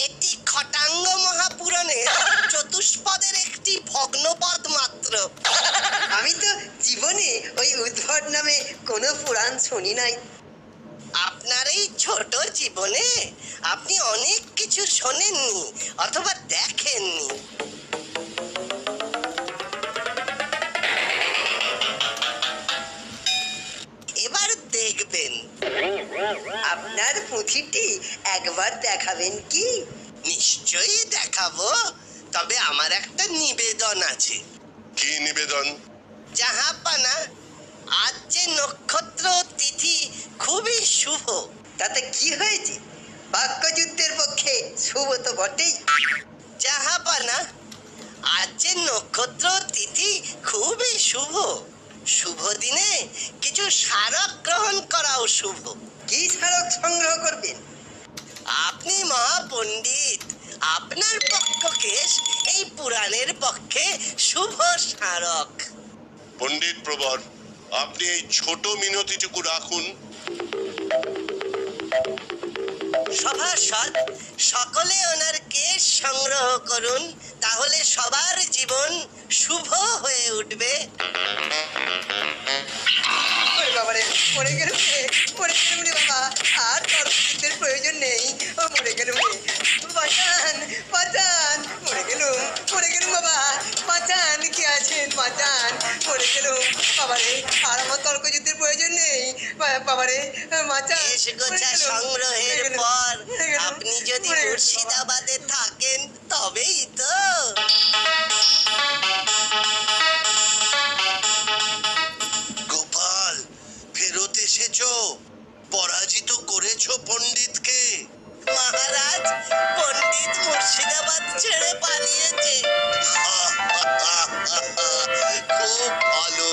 এটি খটাঙ্গ মহাপুরাণের চতুষ্পদের একটি ভগ্নপদ মাত্র। আমি তো জীবনে ওই উদ্ভট নামে কোনো পুরাণ শুনি নাই। আপনার এই ছোট জীবনে আপনি অনেক কিছু শোনেননি অথবা দেখেননি। এবার দেখবেন। আপনার পুঁথিটি একবার দেখাবেন কি? নিশ্চয়ই দেখাবো, তবে আমার একটা নিবেদন আছে। কি নিবেদন? জাহাপানা, আজ যে নক্ষত্র তিথি খুবই শুভ, তাতে কি হয়েছে? বাক্যযুদ্ধের পক্ষে শুভ তো বটেই। জাহাপানা, আজ যে নক্ষত্র তিথি খুবই শুভ, শুভ দিনে কিছু স্মারক গ্রহণ করাও শুভ। কি স্মারক সংগ্রহ করবেন? আপনি মহাপণ্ডিত, আপনার পক্ষকেশ এই পুরাণের পক্ষে শুভ স্মারক। পণ্ডিত প্রবর, আপনি এই ছোট মিনতিটুকু রাখুন। সভাসদ, সকলে ওনার কেশ সংগ্রহ করুন, তাহলে সবার জীবন শুভ হয়ে উঠবে। ওরে বাবারে, মরে গেলুম রে, মরে গেলুম রে বাবা, আর তর্কযুদ্ধের প্রয়োজন নেই, ও মরে গেলুম রে, বাঁচান বাঁচান, মরে গেলুম বাবা, বাঁচান, কি আছেন বাঁচান, মরে গেলুম বাবারে, আর আমার তর্কযুদ্ধের প্রয়োজন নেই, বাবারে বাঁচান। কেশ গোছা সংগ্রহের পর আপনি যদি মুর্শিদাবাদে থাকেন তবেই তো। গোপাল, ফেরত এসেছো? পরাজিত করেছো পণ্ডিতকে? মহারাজ, পণ্ডিত মুর্শিদাবাদ ছেড়ে পালিয়েছে। খুব ভালো,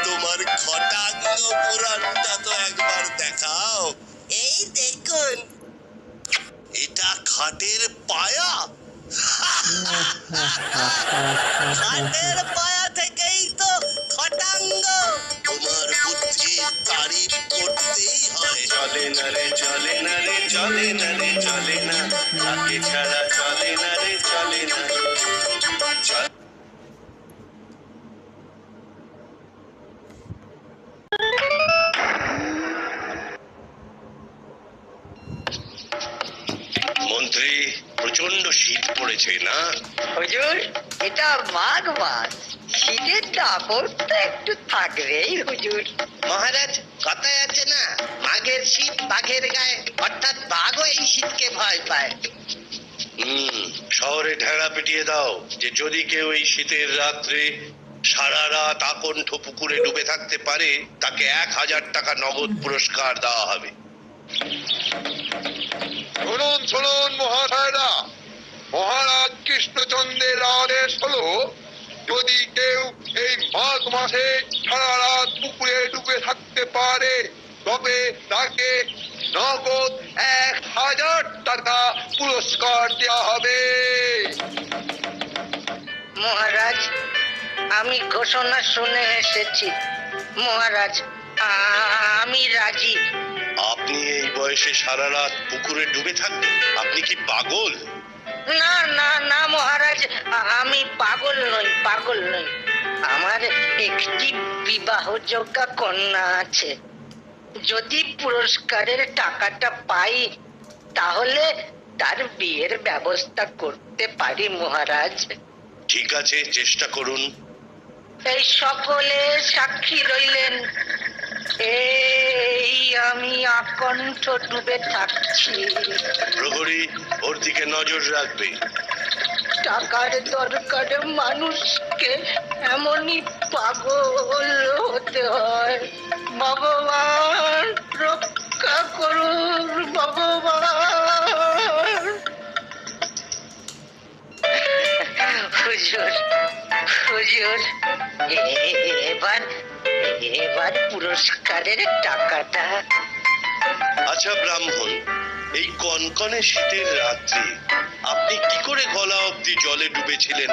তোমার খটাঙ্গ পুরাণটা তো একবার দেখাও। এই দেখুন। এটা খাটের পায়া? খাটের পায়া থেকেই তো খটাঙ্গ। তোমার বুদ্ধি তারিফ করতেই হয়। চলে না রে চলে না রে চলে না রে চলে না, তাকে ছাড়া চলে না রে চলে না। মন্ত্রী, প্রচন্ড শীত পড়েছে না? হুজুর, এটা মাঘ মাস, শীতের দাপট তো একটু থাকবেই হুজুর। মহারাজ, কথায় আছে না, মাঘের শীত বাঘের গায়ে, অর্থাৎ বাঘও এই শীতকে ভয় পায়। শহরে ঢেড়া পিটিয়ে দাও যে যদি কেউ এই শীতের রাত্রে সারা রাত আকণ্ঠ পুকুরে ডুবে থাকতে পারে তাকে 1000 টাকা নগদ পুরস্কার দেওয়া হবে। শুনুন শুনুন মহাশয়রা, মহারাজ কৃষ্ণচন্দ্রের আদেশ হলো, যদি কেউ এই মাঘ মাসে সারা রাত পুকুরে ডুবে থাকতে পারে তবে তাকে নগদ 1000 টাকা পুরস্কার দেওয়া হবে। মহারাজ, আমি ঘোষণা শুনে এসেছি। মহারাজ, আমি রাজি। আপনি এই বয়সে সারা রাত পুকুরে ডুবে থাকবেন? আপনি কি পাগল? না না না মহারাজ, আমি পাগল নই। আমার একটি বিবাহযোগ্য কন্যা আছে। যদি পুরস্কারের টাকাটা পাই তাহলে তার বিয়ের ব্যবস্থা করতে পারি মহারাজ। ঠিক আছে, চেষ্টা করুন। এই সকলে সাক্ষী রইলেন, এই আমি আকণ্ঠ ডুবে থাকছি। প্রহরী ওর দিকে নজর রাখবে। টাকার দরকারে মানুষকে এমনই পাগল হতে হয়। ভগবান রক্ষা করুন, ভগবান। হুজুর, এবার পুরস্কারের টাকাটা। আচ্ছা ব্রাহ্মণ, এই কনকনে শীতের রাত্রে আপনি কি করে গলা অবধি জলে ডুবেছিলেন?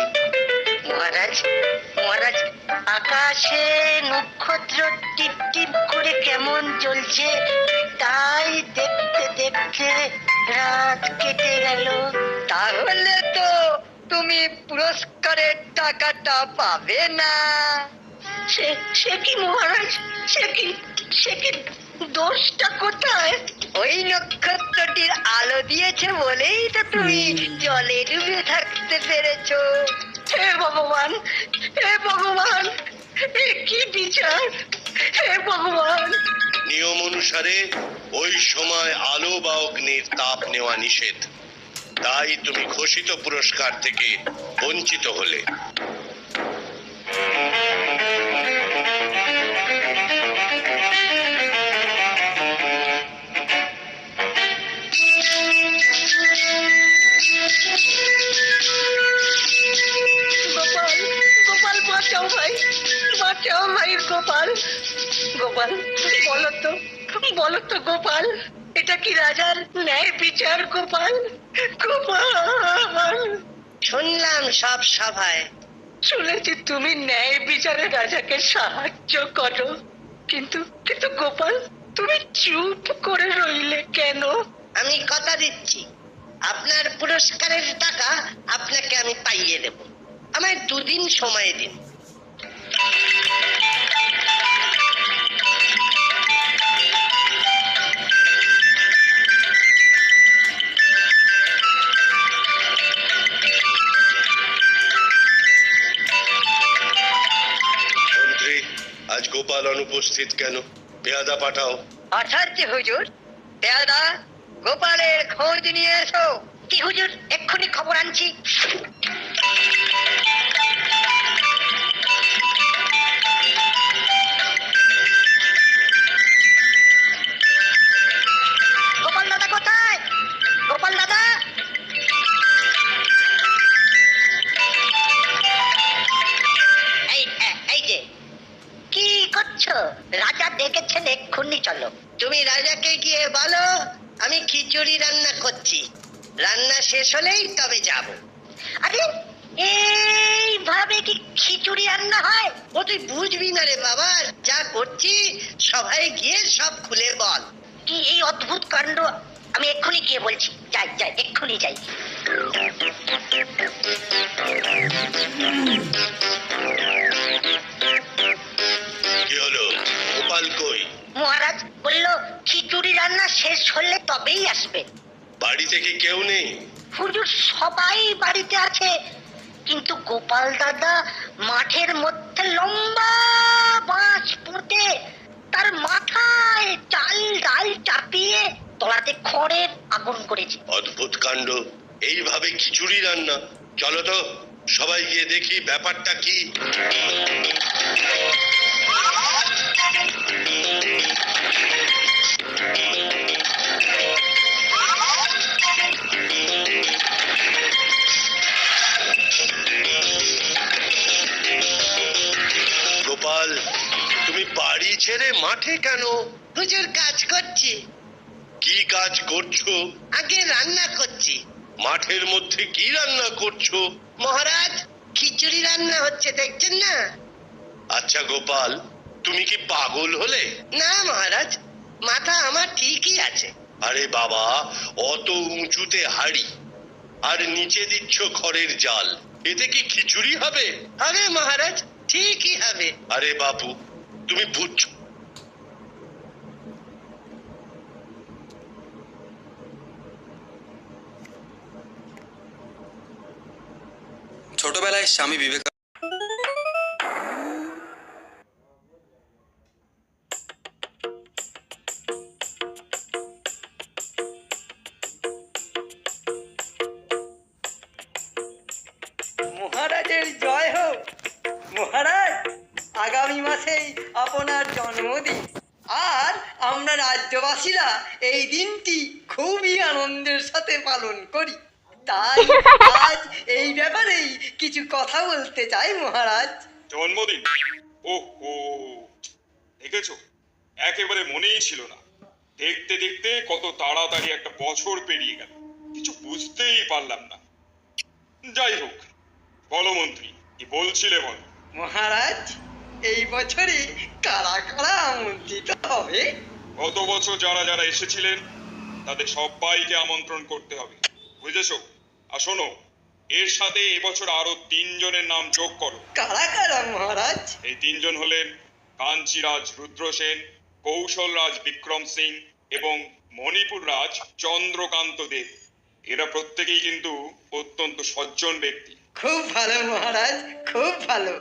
মহারাজ, আকাশে নক্ষত্র টিপ টিপ করে কেমন জ্বলছে, তাই দেখতে দেখতে রাত কেটে গেল। তাহলে তো তুমি পুরস্কারের টাকাটা পাবে না। সে কি মহারাজ, সে কি দোষটা কোথায়? ওই নক্ষত্রটির আলো দিয়েছে বলেই তো তুমি জলে ডুবে থাকতে পেরেছো। হে ভগবান, কি বিচার, হে ভগবান। নিয়ম অনুসারে ওই সময় আলো বা অগ্নির তাপ নেওয়া নিষেধ, তাই তুমি ঘোষিত পুরস্কার থেকে বঞ্চিত হলে। জামাই গোপাল, গোপাল বলো তো গোপাল, এটা কি রাজার ন্যায় বিচার গোপাল? গোপাল, শুনলাম সব সভায়, শুনেছি তুমি ন্যায় বিচারে রাজাকে সাহায্য করো, কিন্তু কিন্তু গোপাল তুমি চুপ করে রইলে কেন? আমি কথা দিচ্ছি, আপনার পুরস্কারের টাকা আপনাকে আমি পাইয়ে দেব। আমায় 2 দিন সময় দিন। মন্ত্রী, আজ গোপাল অনুপস্থিত কেন? পেয়াদা পাঠাও। আচার্য হুজুর, পেয়াদা গোপালের খোঁজ নিয়ে এসো। কি হুজুর, এক্ষুনি খবর আনছি। গোপাল দাদা কোথায়? গোপাল দাদা, এই যে কি করছো? রাজা ডেকেছেন, এক্ষুনি চলো। তুমি রাজাকে গিয়ে বলো আমি খিচুড়ি রান্না করছি, রান্না শেষ হলেই তবে যাব। আরে এইভাবে কি খিচুড়ি রান্না হয়? ও তুই বুঝবি না রে বাবা, যা করছি সবাই গিয়ে সব খুলে বল। কি এই অদ্ভুত কাণ্ড, আমি এক্ষুনি গিয়ে বলছি। যাই যাই, এক্ষুনি যাই। কি হলো? গোপাল কই? মহারাজ বলল খিচুড়ি রান্না শেষ হলে তবেই আসবে। বাড়ি থেকে কেউ নেই? হুজুর, সবাই বাড়িতে আছে, কিন্তু গোপাল দাদা মাঠের মধ্যে লম্বা বাঁশ পুঁতে তার মাথায় চাল ডাল চাপিয়ে তলাতে খড়ের আগুন করেছে। অদ্ভুত কাণ্ড, এইভাবে খিচুড়ি রান্না? চলো তো সবাই গিয়ে দেখি ব্যাপারটা কি। গোপাল, তুমি বাড়ি ছেড়ে মাঠে কেন? হুজুর, কাজ করছি। কি কাজ করছো? আগে রান্না করছি। মাঠের মধ্যে কি রান্না করছো? মহারাজ, খিচুড়ি রান্না হচ্ছে, দেখছেন না? আচ্ছা গোপাল, তুমি কি পাগল হলে? না মহারাজ, মাথা আমার ঠিকই আছে। আরে বাবা, অত উঁচুতে হাড়ি আর নিচে দিচ্ছ খড়ের জাল, এতে কি খিচুড়ি হবে? হবে মহারাজ, ঠিকই হবে। আরে বাপু, তুমি বুঝছো? ছোটবেলায় স্বামী বিবেকানন্দ মহারাজের জয় হোক। মহারাজ, আগামী মাসেই আপনার জন্মদিন, আর আমরা রাজ্যবাসীরা এই দিনটি খুবই আনন্দের সাথে পালন করি। তাই আজ এই ব্যাপারেই কিছু কথা বলতে চাই মহারাজ। জন্মদিন? ওহো, দেখেছো, একেবারে মনেই ছিল না। দেখতে দেখতে কত তাড়াতাড়ি একটা বছর পেরিয়ে গেল, কিছু বুঝতেই পারলাম না। যাই হোক, বলো মন্ত্রী, কি বলছিলে বলো। মহারাজ, এই বছরে কারা কারা আমন্ত্রিত হবে? গত বছর যারা যারা এসেছিলেন তাদের সবাইকে আমন্ত্রণ করতে হবে, বুঝেছো? আর শোনো, এর সাথে এবছর আরো 3 জনের নাম যোগ করো। কারা কারা মহারাজ? এই 3 জন হলেন কাঞ্চিরাজ রুদ্র সেন, কৌশলরাজ বিক্রম সিং এবং মণিপুর রাজ চন্দ্রকান্ত দেব। এরা প্রত্যেকেই কিন্তু অত্যন্ত সজ্জন ব্যক্তি। খুব ভালো মহারাজ, খুব ভালো।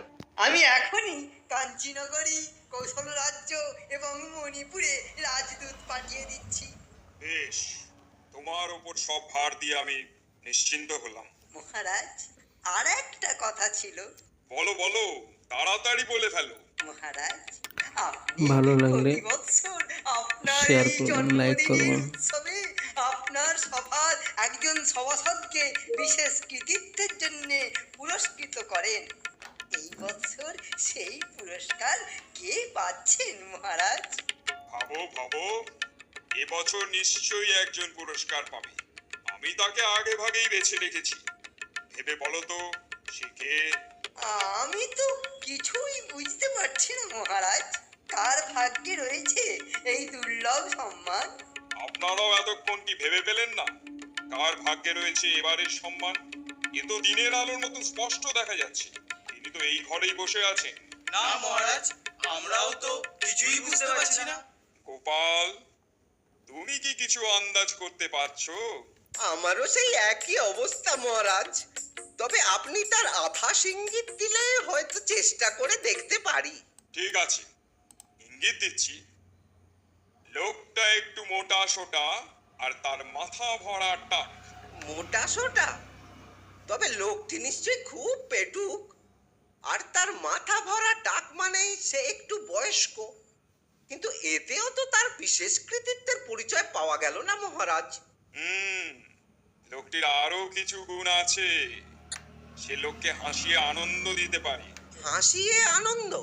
আমি এখনই কাঞ্চীনগরী, কৌশল রাজ্য এবং মণিপুরে রাজদূত পাঠিয়ে দিচ্ছি। বেশ, তোমার উপর সব ভার দিয়ে আমি নিশ্চিন্ত হলাম। মহারাজ, আর একটা কথা ছিল। বলো বলো, তাড়াতাড়ি বলে ফেলো। মহারাজ, ভালো লাগলে আপনার শেয়ার এই করবেন, লাইক করবেন। উৎসবে আপনার সভার একজন সভাসদকে বিশেষ কৃতিত্বের জন্য পুরস্কৃত করেন। এই বছর সেই পুরস্কার কে পাচ্ছেন মহারাজ? ভাবো ভাবো, এবছর নিশ্চয়ই একজন পুরস্কার পাবে। আমি তাকে আগে ভাগেই বেছে রেখেছি। ভেবে বলো তো সে কে? আমি তো কিছুই বুঝতে পারছি না মহারাজ, কার ভাগ্যে রয়েছে এই দুর্লভ সম্মান? আপনারাও এতক্ষণ কি ভেবে পেলেন না কার ভাগ্যে রয়েছে এবারের সম্মান? এ তো দিনের আলোর মতো স্পষ্ট দেখা যাচ্ছে। তিনি তো এই ঘরেই বসে আছেন। না মহারাজ, আমরাও তো কিছুই বুঝতে পারছি না। গোপাল, তুমি কি কিছু আন্দাজ করতে পারছো? আমারও সেই একই অবস্থা মহারাজ, তবে আপনি তার আভাস ইঙ্গিত দিলে হয়তো চেষ্টা করে দেখতে পারি। ঠিক আছে, ইঙ্গিত দিচ্ছি। লোকটা একটু মোটা সোটা আর তার মাথা ভরা টাক। মোটা সোটা? তবে লোকটি নিশ্চয়ই খুব পেটুক, আর তার মাথা ভরা টাক মানেই সে একটু বয়স্ক। কিন্তু এতেও তো তার বিশেষ কৃতিত্বের পরিচয় পাওয়া গেল না মহারাজ। লোকটির আরো কিছু গুণ আছে। সে লোককে হাসিয়ে আনন্দ দিতে পারে। হাসিয়ে আনন্দ?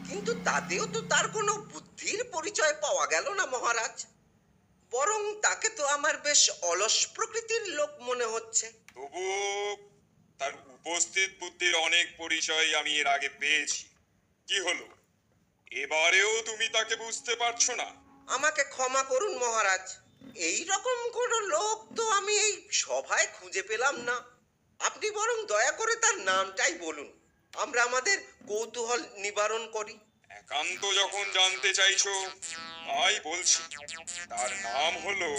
কিন্তু তাতেও তো তার কোনো বুদ্ধির পরিচয় পাওয়া গেল না মহারাজ। বরং তাকে তো আমার বেশ অলস প্রকৃতির লোক মনে হচ্ছে। তবুও তার উপস্থিত বুদ্ধির অনেক পরিচয় আমি এর আগে পেয়েছি। কি হলো, এবারেও তুমি তাকে বুঝতে পারছো না? আমাকে ক্ষমা করুন মহারাজ, এই রকম কোনো লোক তো আমি এই সভায় খুঁজে পেলাম না। আপনি বরং দয়া করে তার নামটাই বলুন, আমরা আমাদের কৌতূহল নিবারণ করি। একান্ত যখন জানতে চাইছো তাই বলছি। তার নাম হলো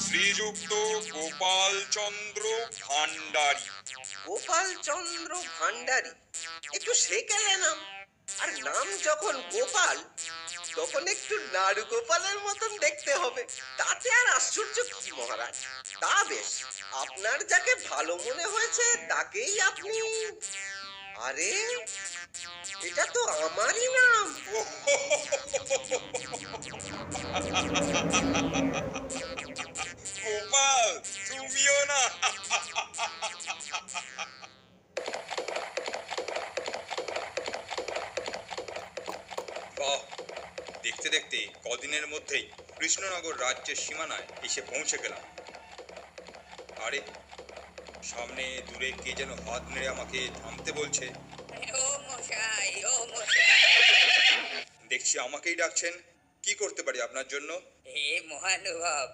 শ্রীযুক্ত গোপাল চন্দ্র ভান্ডারী। গোপাল চন্দ্র ভান্ডারী? একটু সেকেলে নাম। আর নাম যখন গোপাল, তখন একটু নাড়ু গোপালের মতন দেখতে হবে। তাতে আর আশ্চর্য কি মহারাজ? তা বেশ, আপনার যাকে ভালো মনে হয়েছে তাকেই আপনি। আরে, এটা তো আমারই নাম। গোপাল, তুমিও না? বাহ, দেখতে দেখতে কদিনের মধ্যেই কৃষ্ণনগর রাজ্যের সীমানায় এসে পৌঁছে গেলাম। আরে, সামনে দূরে কে যেন হাত নেড়ে আমাকে থামতে বলছে। দেখছি আমাকেই ডাকছেন। কি করতে পারি আপনার জন্য? হে মহানুভব,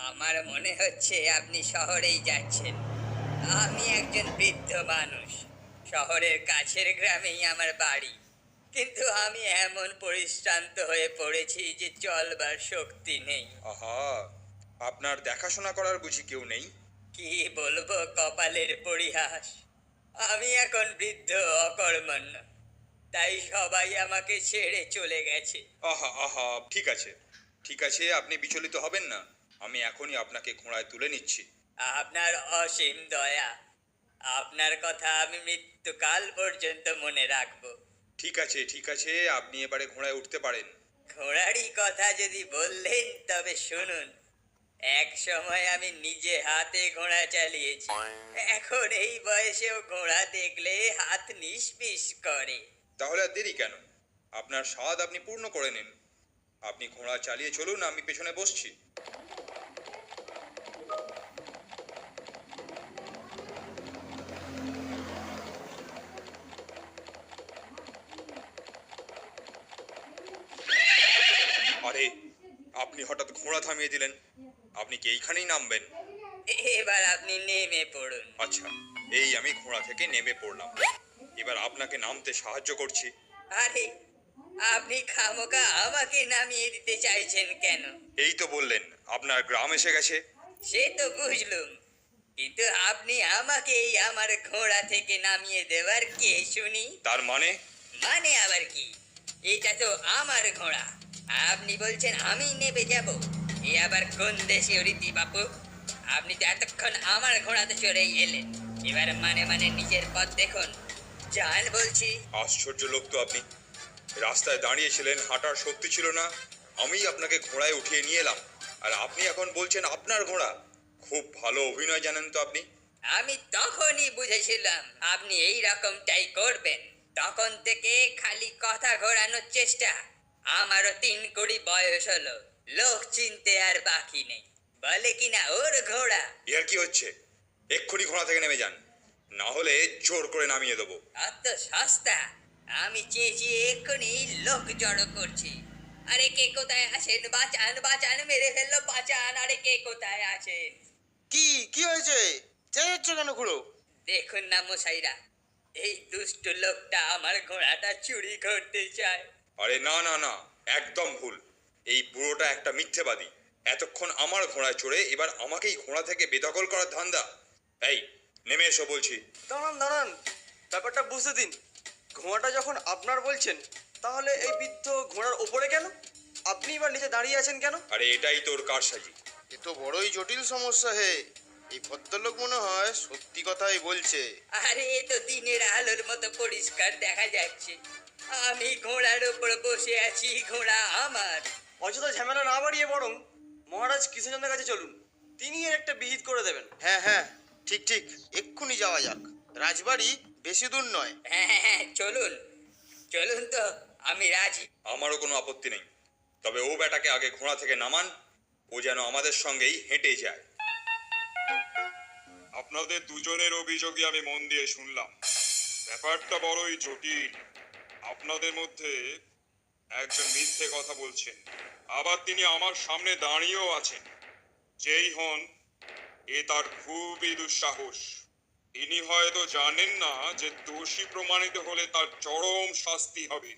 আমার মনে হচ্ছে আপনি শহরেই যাচ্ছেন। আমি একজন বৃদ্ধ মানুষ, শহরের কাছের গ্রামেই আমার বাড়ি। কিন্তু আমি এমন পরিশ্রান্ত হয়ে পড়েছি যে চলবার শক্তি নেই। আহা, আপনার দেখাশোনা করার বুঝি কেউ নেই? কি বলবো কপালের পরিহাস, আমি এখন বৃদ্ধ অকর্মণ্য, তাই সবাই আমাকে ছেড়ে চলে গেছে। আহা আহা, ঠিক আছে ঠিক আছে, আপনি বিচলিত হবেন না। আমি এখনই আপনাকে ঘোড়ায় তুলে নিচ্ছি। আপনার অসীম দয়া, আপনার কথা আমি মৃত্যুকাল পর্যন্ত মনে রাখবো। ঠিক আছে, আপনি এবারে ঘোড়ায় উঠতে পারেন। ঘোড়ারই কথা যদি বললেন তবে শুনুন। এক সময় আমি নিজে হাতে ঘোড়া চালিয়েছি, এখন এই বয়সেও ঘোড়া দেখলে হাত নিষ্পিস করে। তাহলে আর দেরি কেন? আপনার স্বাদ আপনি পূর্ণ করে নিন। আপনি ঘোড়া চালিয়ে চলুন, আমি পেছনে বসছি। আরে, আপনি হঠাৎ ঘোড়া থামিয়ে দিলেন। আপনি কি এইখানেই নামবেন? এবার আপনি নেমে পড়ুন। আচ্ছা, এই আমি ঘোড়া থেকে নেমে পড়লাম। এবার আপনাকে নামতে সাহায্য করছি। আরে, আপনি খামোকা আমাকে নামিয়ে দিতে চাইছেন কেন? এই তো বললেন আপনার গ্রাম এসে গেছে। সে তো বুঝলুম, কিন্তু আপনি আমাকে এই আমার ঘোড়া থেকে নামিয়ে দেবার কে শুনি? তার মানে? মানে আবার কি? এটা তো আমার ঘোড়া, আপনি বলছেন আমি নেবে যাব? এ আবার কোন দেশীয় রীতি বাপু? আপনি তো এতক্ষণ আমার ঘোড়াতে চড়েই এলেন, এবার মানে নিজের পথ দেখুন, যান বলছি। আশ্চর্য লোক তো আপনি। রাস্তায় দাঁড়িয়েছিলেন, হাঁটার শক্তি ছিল না, আমি আপনাকে ঘোড়ায় উঠিয়ে নিয়ে এলাম, আর আপনি এখন বলছেন আপনার ঘোড়া। খুব ভালো অভিনয় জানেন তো আপনি। আমি তখনই বুঝেছিলাম আপনি এই রকমটাই করবেন। তখন থেকে খালি কথা ঘোরানোর চেষ্টা। আমারও 3 কোটি বয়স হলো, লোক চিনতে আর বাকি নেই। বলে কিনা ওর ঘোড়া। ইয়ার কি হচ্ছে? এক্ষুনি ঘোড়া থেকে নেমে যান, না হলে জোর করে নামিয়ে দেবো। অত সস্তা? আমি চেঁচিয়ে এক্ষুনি লোক জড়ো করছি। আরে কে কোথায় আছেন? বাঁচান বাঁচান, মেরে ফেললো, বাঁচান! আরে কে কোথায় আছেন? কি হয়েছে? চেঁচাচ্ছ কেন খুড়ো? দেখুন না মশাইরা, এই দুষ্ট লোকটা আমার ঘোড়াটা চুরি করতে চায়। আরে না না না, একদম ভুল। এই বুড়োটা একটা মিথ্যেবাদী। এতক্ষণ আমার ঘোড়ায় চড়ে এবার আমাকেই ঘোড়া থেকে বেদখল করার ধান্দা। এই নেমে এসো বলছি। দাঁড়ান, ব্যাপারটা বুঝতে দিন। ঘোড়াটা যখন আপনার বলছেন, তাহলে এই বৃদ্ধ ঘোড়ার ওপরে কেন? আপনি এবার নিচে দাঁড়িয়ে আছেন কেন? আরে এটাই তোর কারসাজি। এ তো বড়ই জটিল সমস্যা হে। এই ভদ্রলোক মনে হয় সত্যি কথাই বলছে। আরে এ তো দিনের আলোর মতো পরিষ্কার দেখা যাচ্ছে। আমি ঘোড়ার উপর বসে আছি, ঘোড়া আমার। অযথা ঝামেলা না বাড়িয়ে বরং মহারাজ কৃষ্ণচন্দ্রের কাছে চলুন, তিনি এর একটা বিহিত করে দেবেন। হ্যাঁ, ঠিক এক্ষুনি যাওয়া যাক। রাজবাড়ি বেশি দূর নয়। হ্যাঁ, চলুন চলুন তো, আমি রাজি। আমারও কোনো আপত্তি নেই, তবে ও বেটাকে আগে ঘোড়া থেকে নামান। ও যেন আমাদের সঙ্গেই হেঁটে যায়। আপনাদের দুজনের অভিযোগই আমি মন দিয়ে শুনলাম। ব্যাপারটা বড়ই জটিল। আপনাদের মধ্যে একজন মিথ্যে কথা বলছেন, আবার তিনি আমার সামনে দাঁড়িয়েও আছেন। যেই হন, এ তার খুবই দুঃসাহস। ইনি হয়তো জানেন না যে দোষী প্রমাণিত হলে তার চরম শাস্তি হবে।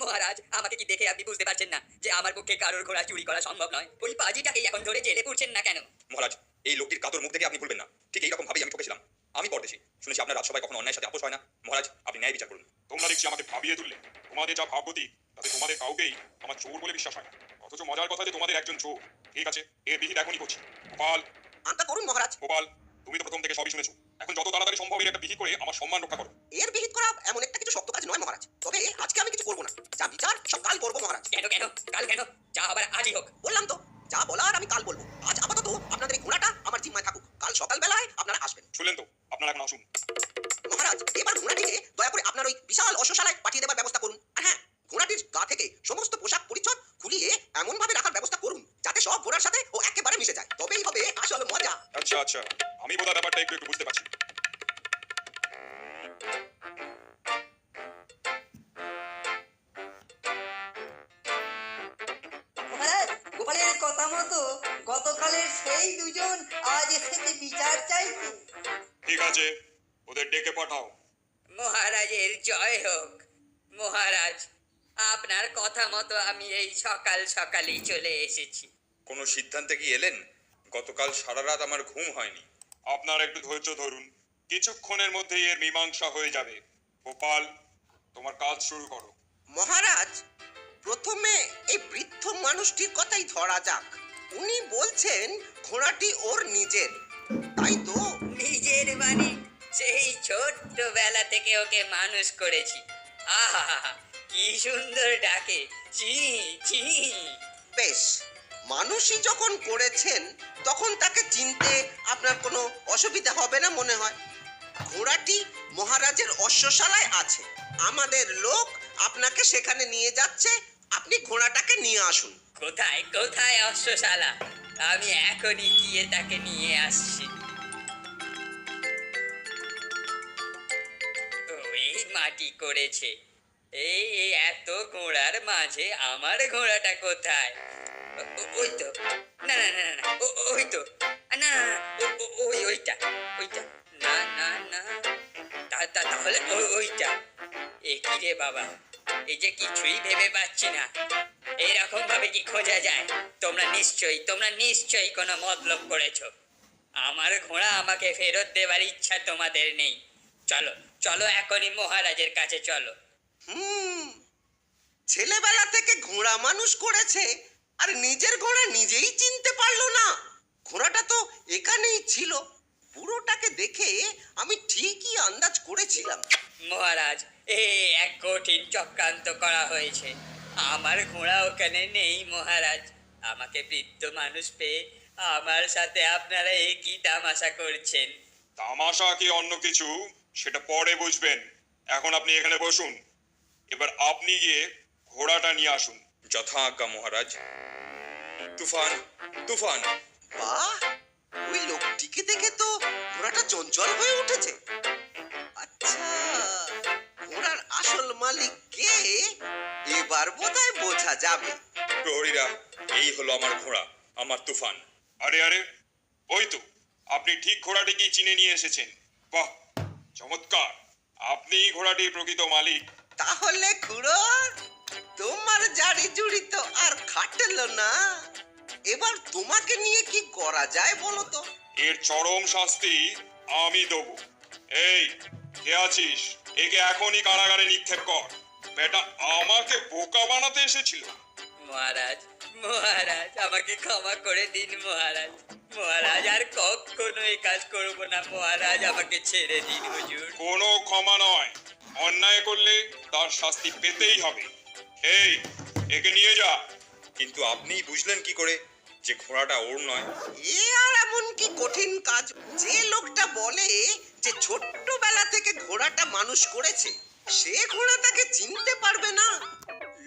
মহারাজ, আমাকে কি দেখে আপনি বুঝতে পারছেন না যে আমার পক্ষে কারোর ঘোড়া চুরি করা সম্ভব নয়? ওই পাজিটাকেই এখন ধরে জেলে পুরছেন না কেন? মহারাজ, এই লোকটির কাতর মুখ থেকে আপনি ভুলবেন না। ঠিক এইরকম ভাবেই আমি ঠকেছিলাম। আমি পরদেশী, শুনেছি আপনার রাজসভায় কখনো অন্যায়ের সাথে আপোষ হয় না। মহারাজ, আপনি ন্যায় বিচার করুন। তোমরা দেখছি আমাকে ভাবিয়ে তুললে। তোমাদের যা ভাবগতি, তাতে তোমাদের কাউকেই আমার চোর বলে বিশ্বাস হয় না। অথচ মজার কথা যে তোমাদের একজন চোর। ঠিক আছে, এর বিহিত এখনই করছি। গোপাল, আনটা করুন মহারাজ। গোপাল, তুমি তো প্রথম থেকে সবই শুনেছো। এখন যত তাড়াতাড়ি সম্ভব এর একটা বিহিত করে আমার সম্মান রক্ষা করো। এর বিহিত করা এমন একটা কিছু শক্ত কাজ নয় মহারাজ। তবে আজকে আমি কিছু করবো না। যা বিচার সব কাল করবো মহারাজ। কেন কাল কেন? যা আবার আজই হোক। বললাম তো, যা বলার আমি কাল বলবো। আজ আপাতত আপনাদের এই ঘোড়াটা আমার জিম্মায় থাকুক। কাল সকালবেলায় আপনারা আসবেন। শুনলেন তো, আপনারা এখন আসুন। মহারাজ, এবার ঘোড়াটিকে দয়া করে আপনার ওই বিশাল অশ্বশালায় পাঠিয়ে দেবার ব্যবস্থা করুন। আর হ্যাঁ, ঘোড়াটির গা থেকে সমস্ত পোশাক পরিচ্ছদ খুলিয়ে এমন ভাবে রাখার ব্যবস্থা করুন যাতে সব ঘোড়ার সাথে ও একেবারে মিশে যায়। তবেই হবে আসল মজা। আচ্ছা, আমি বোধহয় ব্যাপারটা একটু বুঝতে পারছি। মহারাজ, গোপালের কথা মতো গতকালের সেই দুজন আজ এসেছে বিচার চাইতে। ঠিক আছে, ওদের ডেকে পাঠাও। মহারাজের জয় হোক। মহারাজ, আপনার কথা মতো আমি এই সকালই চলে এসেছি। কোনো সিদ্ধান্তে কি এলেন? গতকাল সারা রাত আমার ঘুম হয়নি। আপনারা একটু ধৈর্য ধরুন, কিছুক্ষণের মধ্যেই এর মীমাংসা হয়ে যাবে। গোপাল, তোমার কাজ শুরু করো। মহারাজ, প্রথমে এই বৃদ্ধ মানুষটির কথাই ধরা যাক। উনি বলছেন ঘোড়াটি ওর নিজের, তাই তো? নিজের মানে সেই ছোট্টবেলা থেকে ওকে মানুষ করেছি। আহা, কি সুন্দর ডাকে, চি চি। বেশ, মানুষই যখন করেছেন তখন তাকে চিনতে আপনার কোনো অসুবিধা হবে না মনে হয়। ঘোড়াটি মহারাজের অশ্বশালায় আছে। আমাদের লোক আপনাকে সেখানে নিয়ে যাচ্ছে। আপনি ঘোড়াটাকে নিয়ে আসুন। কোথায় অশ্বশালা? আমি এখনই গিয়ে তাকে নিয়ে আসছি। ওই মাটি করেছে। এই এত ঘোড়ার মাঝে আমার ঘোড়াটা কোথায়? ওই তো, না, ওই তো, না, ওইটা, না, তাহলে ওইটা। এ কি রে বাবা, এই যে কিছুই ভেবে পাচ্ছি না। এরকম ভাবে কি খোঁজা যায়? তোমরা নিশ্চয়ই কোনো মতলব করেছো। আমার ঘোড়া আমাকে ফেরত দেবার ইচ্ছা তোমাদের নেই। চলো এখনই মহারাজের কাছে চলো। ছেলেবেলা থেকে ঘোড়া মানুষ করেছে আর নিজের ঘোড়া নিজেই চিনতে পারলো না। ঘোড়াটা তো এখানেই ছিল। পুরোটাকে দেখে আমি ঠিকই আন্দাজ করেছিলাম। মহারাজ, এক কঠিন চক্রান্ত করা হয়েছে। আমার ঘোড়া ওখানে নেই মহারাজ। আমাকে বৃদ্ধ মানুষ পেয়ে আমার সাথে আপনারা একই তামাশা করছেন। তামাশা কি অন্য কিছু সেটা পরে বুঝবেন। এখন আপনি এখানে বসুন। এবার আপনি গিয়ে ঘোড়াটা নিয়ে আসুন। যথা আজ্ঞা মহারাজ। তুফান, তুফান। বাহ, ওই লোকটিকে দেখে তো ঘোড়াটা চঞ্চল হয়ে উঠেছে। আচ্ছা, ঘোড়ার আসল মালিক কে এবার বোধহয় বোঝা যাবে। প্রহরীরা, এই হলো আমার ঘোড়া, আমার তুফান। আরে আরে, ওই তো আপনি ঠিক ঘোড়াটিকেই চিনে নিয়ে এসেছেন। বাহ, চমৎকার! আপনি ঘোড়াটির প্রকৃত মালিক। তাহলে খুড়ো, তোমার জারি জুড়ি তো আর খাটলো না। এবার তোমাকে নিয়ে কি করা যায় বলো তো? এর চরম শাস্তি আমি দেব। এই, কে আছিস? একে এখনই কারাগারে নিক্ষেপ কর। বেটা আমাকে বোকা বানাতে এসেছিল। মহারাজ, মহারাজ, আমাকে ক্ষমা করে দিন মহারাজ। মহারাজ, আর কখনো এই কাজ করব না মহারাজ, আমাকে ছেড়ে দিন হুজুর। কোনো ক্ষমা নয়, অন্যায় করলে তার শাস্তি পেতেই হবে। এই, একে নিয়ে যা। কিন্তু আপনিই বুঝলেন কি করে যে ঘোড়াটা ওর নয়? এ আর এমন কি কঠিন কাজ? যে লোকটা বলে যে ছোট্টবেলা থেকে ঘোড়াটা মানুষ করেছে, সে ঘোড়া তাকে চিনতে পারবে না?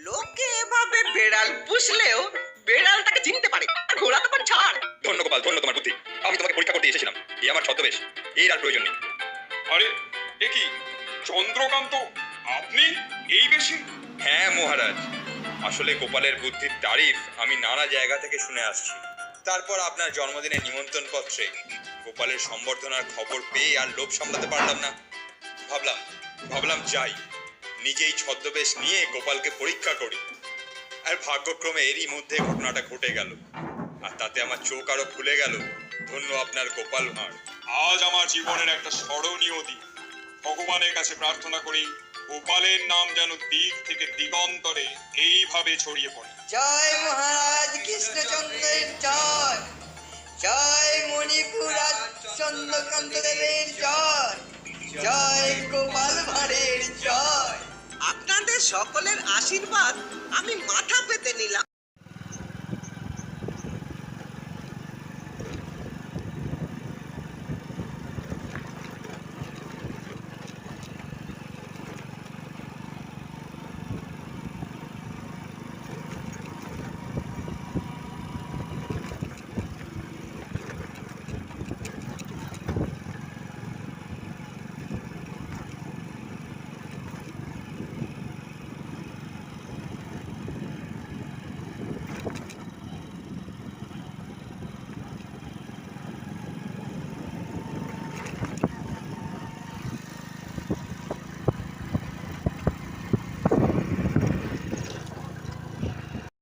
লোকে এভাবে বেড়াল পুষলেও বেড়াল তাকে চিনতে পারে, আর ঘোড়া তখন ছাড়। ধন্য গোপাল, ধন্য তোমার বুদ্ধি। আমি তোমাকে পরীক্ষা করতে এসেছিলাম। এই আমার ছদ্মবেশ, এর আর প্রয়োজন নেই। আরে, এ কি চন্দ্রকান্ত? আপনি এই বেশি? হ্যাঁ মহারাজ, আসলে গোপালের বুদ্ধির তারিফ আমি নানা জায়গা থেকে শুনে আসছি। তারপর আপনার জন্মদিনের নিমন্ত্রণ পত্রে গোপালের সম্বর্ধনার খবর পেয়ে আর লোভ সামলাতে পারলাম না। ভাবলাম যাই, নিজেই ছদ্মবেশ নিয়ে গোপালকে পরীক্ষা করি। আর ভাগ্যক্রমে এরই মধ্যে ঘটনাটা ঘটে গেল, আর তাতে আমার চোখ আরো খুলে গেল। ধন্য আপনার গোপাল ভাঁড়। আজ আমার জীবনের একটা স্মরণীয় দিন। ভগবানের কাছে প্রার্থনা করি গোপালের নাম যেন দিক থেকে দিগন্তরে এইভাবে ছড়িয়ে পড়ে। জয় মহারাজ কৃষ্ণচন্দ্রের জয়, জয় মণিপুর রাজ চন্দ্রকান্ত দেবের জয়, জয় গোপাল ভাঁড়ের জয়। আপনাদের সকলের আশীর্বাদ আমি মাথা পেতে নিলাম।